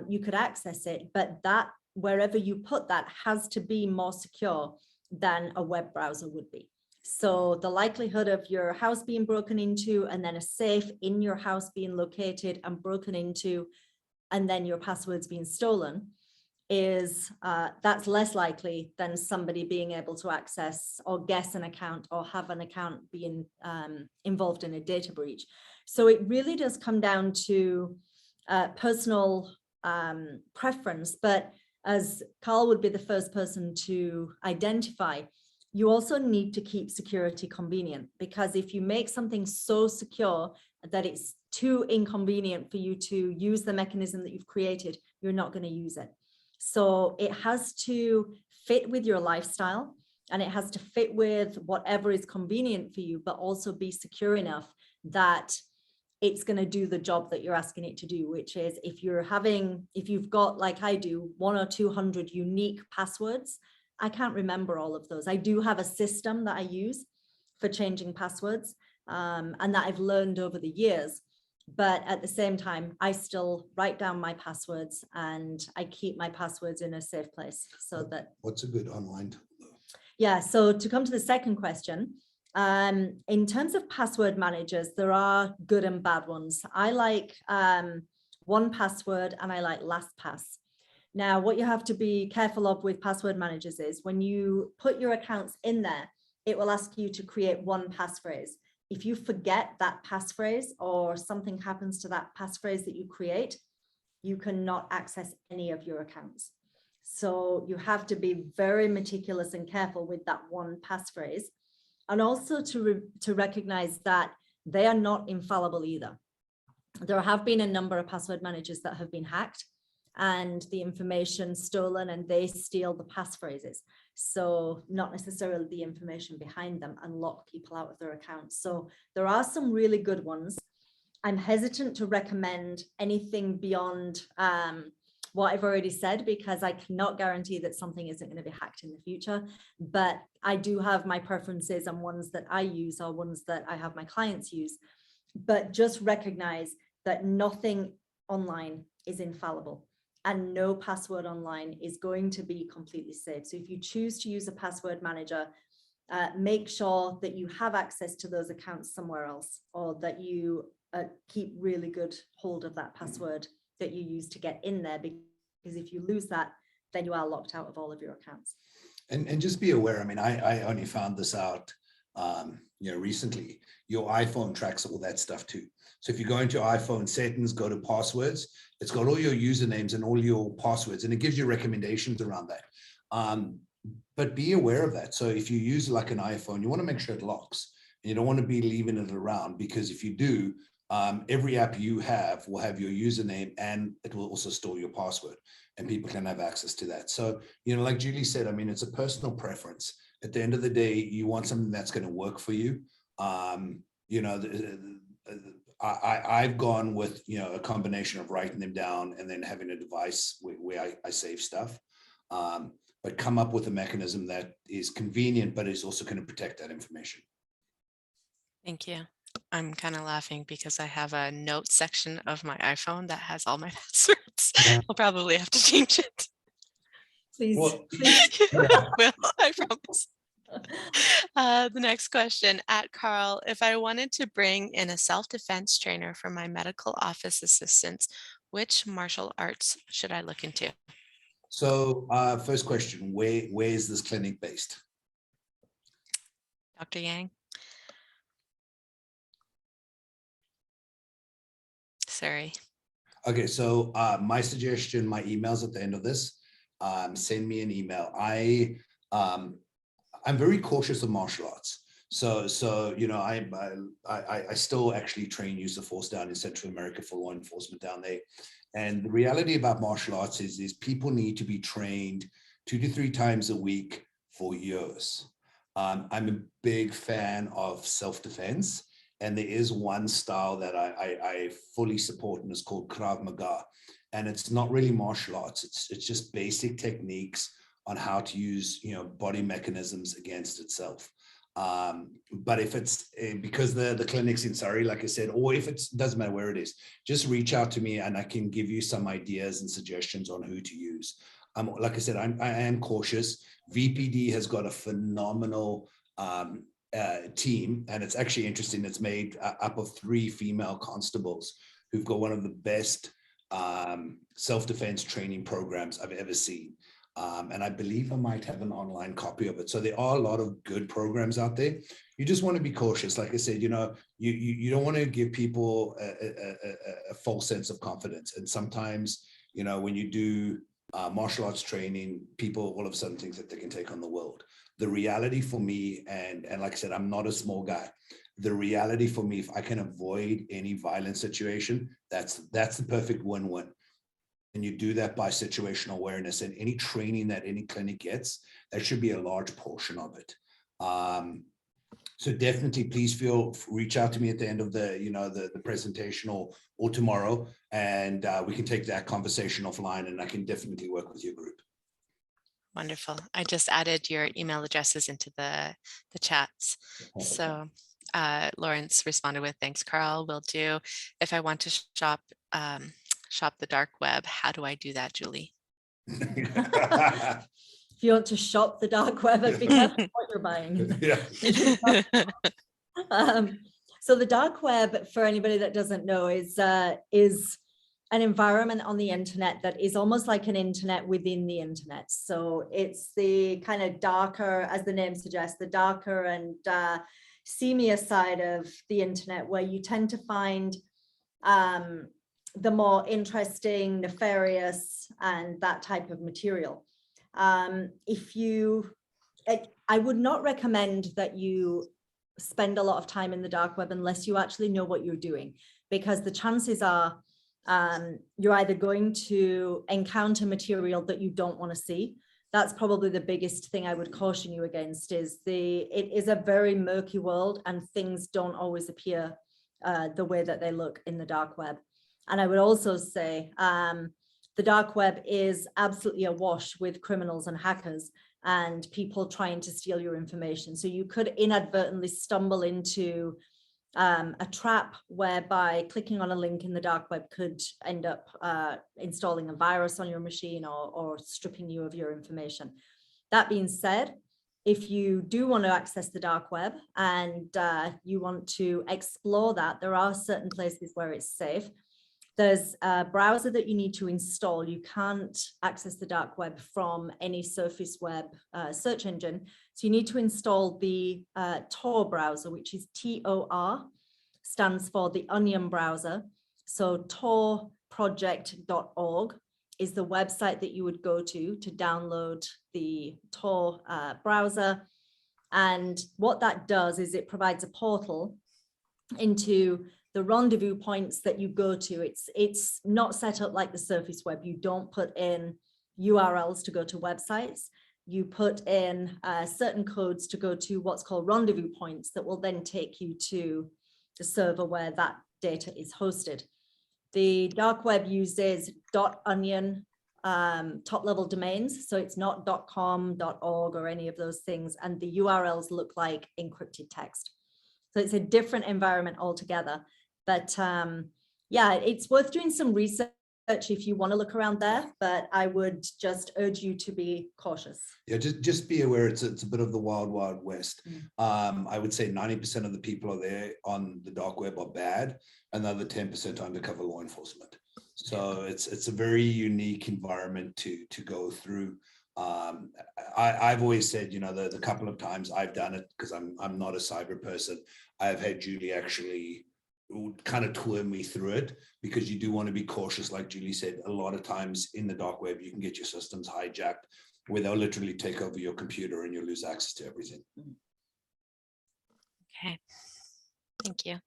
you could access it. But that wherever you put that has to be more secure than a web browser would be. So the likelihood of your house being broken into and then a safe in your house being located and broken into and then your passwords being stolen is that's less likely than somebody being able to access or guess an account or have an account being involved in a data breach. So it really does come down to personal preference, but as Carl would be the first person to identify, you also need to keep security convenient, because if you make something so secure that it's too inconvenient for you to use the mechanism that you've created, you're not going to use it. So it has to fit with your lifestyle, and it has to fit with whatever is convenient for you, but also be secure enough that it's going to do the job that you're asking it to do, which is if you've got, like I do, 100 or 200 unique passwords, I can't remember all of those. I do have a system that I use for changing passwords, and that I've learned over the years. But at the same time, I still write down my passwords and I keep my passwords in a safe place so that. What's a good online tool though? Yeah, so to come to the second question, in terms of password managers, there are good and bad ones. I like 1Password and I like LastPass. Now, what you have to be careful of with password managers is when you put your accounts in there, it will ask you to create one passphrase. If you forget that passphrase or something happens to that passphrase that you create, you cannot access any of your accounts. So you have to be very meticulous and careful with that one passphrase. And also to recognize that they are not infallible either. There have been a number of password managers that have been hacked and the information stolen, and they steal the passphrases. So not necessarily the information behind them, and lock people out of their accounts. So there are some really good ones. I'm hesitant to recommend anything beyond what I've already said, because I cannot guarantee that something isn't going to be hacked in the future. But I do have my preferences, and ones that I use are ones that I have my clients use. But just recognize that nothing online is infallible, and no password online is going to be completely safe. So if you choose to use a password manager, make sure that you have access to those accounts somewhere else, or that you keep really good hold of that password that you use to get in there, because if you lose that, then you are locked out of all of your accounts. And just be aware, I mean, I only found this out recently. Your iPhone tracks all that stuff too. So if you go into your iPhone settings, go to passwords, it's got all your usernames and all your passwords, and it gives you recommendations around that. But be aware of that. So if you use like an iPhone, you want to make sure it locks. And you don't want to be leaving it around, because if you do, every app you have will have your username, and it will also store your password, and people can have access to that. So, like Julie said, I mean, it's a personal preference. At the end of the day, you want something that's going to work for you. I've gone with, a combination of writing them down and then having a device where I save stuff, but come up with a mechanism that is convenient, but is also going to protect that information. Thank you. I'm kind of laughing because I have a note section of my iPhone that has all my passwords. Yeah. I'll probably have to change it. Please, Well, please. Yeah. I will, I promise. The next question, at Carl, if I wanted to bring in a self-defense trainer for my medical office assistants, which martial arts should I look into? So first question, where is this clinic based? Dr. Yang? Sorry. Okay, so my suggestion, my email's at the end of this. Send me an email. I'm very cautious of martial arts. So I still actually train use of force down in Central America for law enforcement down there. And the reality about martial arts is people need to be trained 2 to 3 times a week for years. I'm a big fan of self-defense, and there is one style that I fully support, and it's called Krav Maga. And it's not really martial arts. It's just basic techniques on how to use, body mechanisms against itself. But if it's because the clinic's in Surrey, like I said, or if it doesn't matter where it is, just reach out to me and I can give you some ideas and suggestions on who to use. Like I said, I am cautious. VPD has got a phenomenal team, and it's actually interesting. It's made up of 3 female constables who've got one of the best self-defense training programs I've ever seen. And I believe I might have an online copy of it. So there are a lot of good programs out there. You just want to be cautious. Like I said, you don't want to give people a false sense of confidence. And sometimes, when you do martial arts training, people all of a sudden think that they can take on the world. The reality for me, and like I said, I'm not a small guy. The reality for me, if I can avoid any violent situation, that's the perfect win-win. And you do that by situational awareness, and any training that any clinic gets, that should be a large portion of it. So definitely please reach out to me at the end of the presentation or tomorrow, and we can take that conversation offline, and I can definitely work with your group. Wonderful. I just added your email addresses into the chats. So Lawrence responded with, thanks, Carl, will do. If I want to shop the dark web, how do I do that, Julie? If you want to shop the dark web, be careful what you're buying. Yeah. So the dark web, for anybody that doesn't know, is an environment on the internet that is almost like an internet within the internet. So it's the kind of darker, as the name suggests, the darker and seamier side of the internet, where you tend to find the more interesting, nefarious, and that type of material. I would not recommend that you spend a lot of time in the dark web unless you actually know what you're doing, because the chances are you're either going to encounter material that you don't want to see. That's probably the biggest thing I would caution you against. It is a very murky world, and things don't always appear the way that they look in the dark web. And I would also say the dark web is absolutely awash with criminals and hackers and people trying to steal your information. So you could inadvertently stumble into a trap whereby clicking on a link in the dark web could end up installing a virus on your machine or stripping you of your information. That being said, if you do want to access the dark web and you want to explore that, there are certain places where it's safe. There's a browser that you need to install. You can't access the dark web from any surface web search engine. So you need to install the Tor browser, which is TOR, stands for the Onion browser. So torproject.org is the website that you would go to download the Tor browser. And what that does is it provides a portal into the rendezvous points that you go to. It's not set up like the surface web. You don't put in URLs to go to websites. You put in certain codes to go to what's called rendezvous points that will then take you to the server where that data is hosted. The dark web uses .onion top level domains. So it's not .com, .org or any of those things. And the URLs look like encrypted text. So it's a different environment altogether. But yeah, it's worth doing some research if you want to look around there, but I would just urge you to be cautious. Yeah, just be aware it's a bit of the wild, wild west. I would say 90% of the people are there on the dark web are bad, another 10% undercover law enforcement. So it's a very unique environment to go through. I've always said, the couple of times I've done it, because I'm not a cyber person, I've had Julie actually kind of tour me through it, because you do want to be cautious. Like Julie said, a lot of times in the dark web, you can get your systems hijacked where they'll literally take over your computer and you'll lose access to everything. Okay, thank you.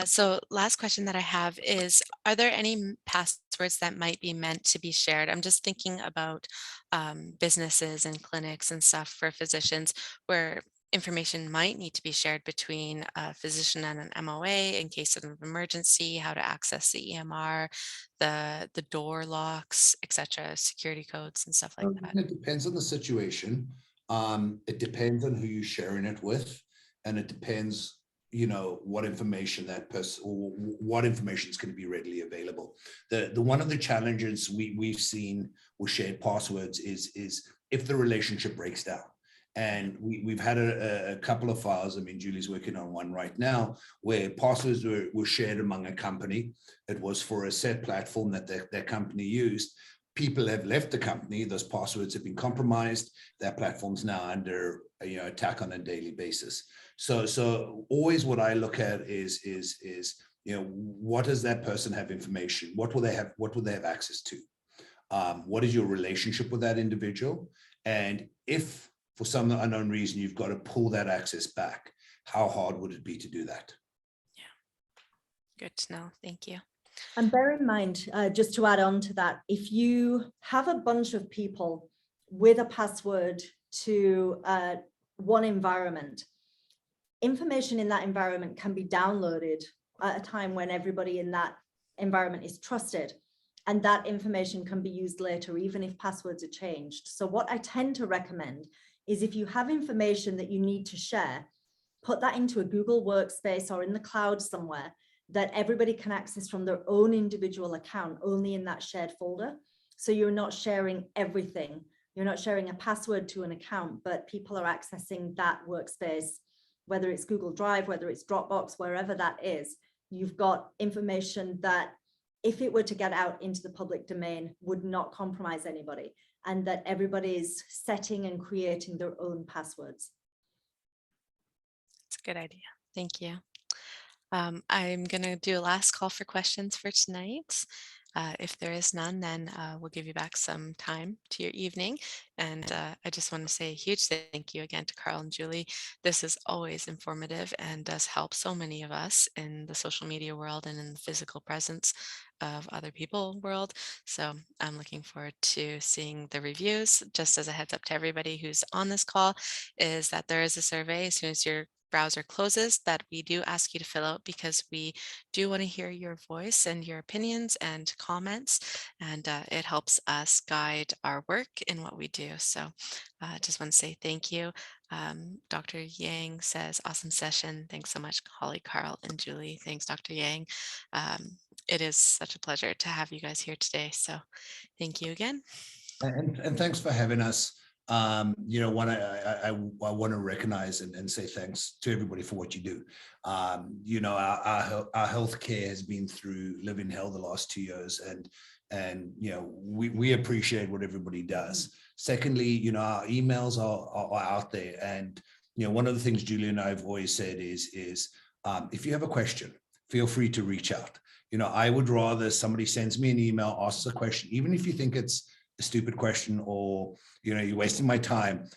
So last question that I have is, are there any passwords that might be meant to be shared? I'm just thinking about businesses and clinics and stuff for physicians where information might need to be shared between a physician and an MOA in case of an emergency, how to access the EMR, the door locks, etc., security codes and stuff like that. It depends on the situation. It depends on who you're sharing it with, and it depends, what information that person or what information is going to be readily available. The one of the challenges we've seen with shared passwords is if the relationship breaks down. And we've had a couple of files. I mean, Julie's working on one right now where passwords were shared among a company. It was for a set platform that their company used. People have left the company. Those passwords have been compromised. Their platform's now under attack on a daily basis. So always what I look at is what does that person have information? What will they have access to? What is your relationship with that individual? And if for some unknown reason you've got to pull that access back, how hard would it be to do that? Yeah, good to know. Thank you. And bear in mind, just to add on to that, if you have a bunch of people with a password to one environment, information in that environment can be downloaded at a time when everybody in that environment is trusted. And that information can be used later, even if passwords are changed. So what I tend to recommend is if you have information that you need to share, put that into a Google workspace or in the cloud somewhere that everybody can access from their own individual account, only in that shared folder. So you're not sharing everything. You're not sharing a password to an account, but people are accessing that workspace, whether it's Google Drive, whether it's Dropbox, wherever that is. You've got information that, if it were to get out into the public domain, would not compromise anybody, and that everybody is setting and creating their own passwords. It's a good idea. Thank you. I'm going to do a last call for questions for tonight. If there is none, then we'll give you back some time to your evening. And I just want to say a huge thank you again to Carl and Julie. This is always informative and does help so many of us in the social media world and in the physical presence of other people world. So I'm looking forward to seeing the reviews. Just as a heads up to everybody who's on this call, is that there is a survey as soon as your browser closes that we do ask you to fill out, because we do want to hear your voice and your opinions and comments, and it helps us guide our work in what we do. So just want to say thank you. Dr. Yang says, awesome session. Thanks so much, Holly, Carl, and Julie. Thanks, Dr. Yang. It is such a pleasure to have you guys here today. So thank you again. And thanks for having us. You know, I want to recognize and say thanks to everybody for what you do. You know, our healthcare has been through living hell the last 2 years, and you know, we appreciate what everybody does. Secondly, you know, our emails are out there, and you know, one of the things Julie and I have always said is if you have a question, feel free to reach out. You know, I would rather somebody sends me an email, asks a question, even if you think it's a stupid question, or you know, you're wasting my time,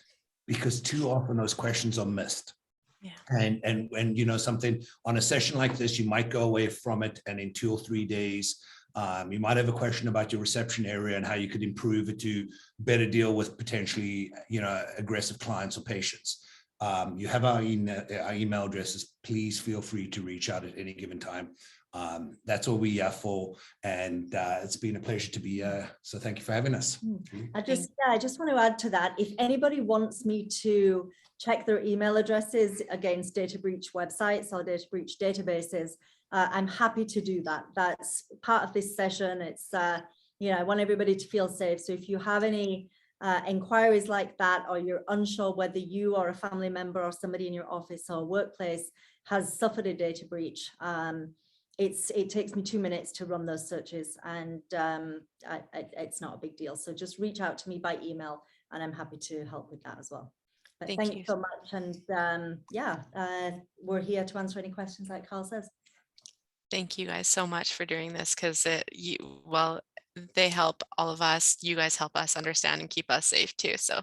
because too often those questions are missed. Yeah. And you know, something on a session like this, you might go away from it, and in 2 or 3 days you might have a question about your reception area and how you could improve it to better deal with potentially, you know, aggressive clients or patients. You have our email addresses. Please feel free to reach out at any given time. That's all we are for, and it's been a pleasure to be here. So thank you for having us. I just want to add to that. If anybody wants me to check their email addresses against data breach websites or data breach databases, I'm happy to do that. That's part of this session. It's you know, I want everybody to feel safe. So if you have any inquiries like that, or you're unsure whether you or a family member or somebody in your office or workplace has suffered a data breach, it takes me 2 minutes to run those searches, and it's not a big deal. So just reach out to me by email, and I'm happy to help with that as well. But thank you so much. And yeah, we're here to answer any questions, like Carl says. Thank you guys so much for doing this, because they help all of us. You guys help us understand and keep us safe too. So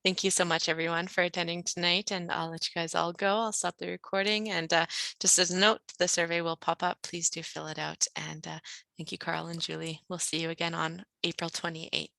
thank you so much, everyone, for attending tonight, and I'll let you guys all go. I'll stop the recording, and just as a note, the survey will pop up. Please do fill it out, and thank you, Carl and Julie. We'll see you again on April 28th.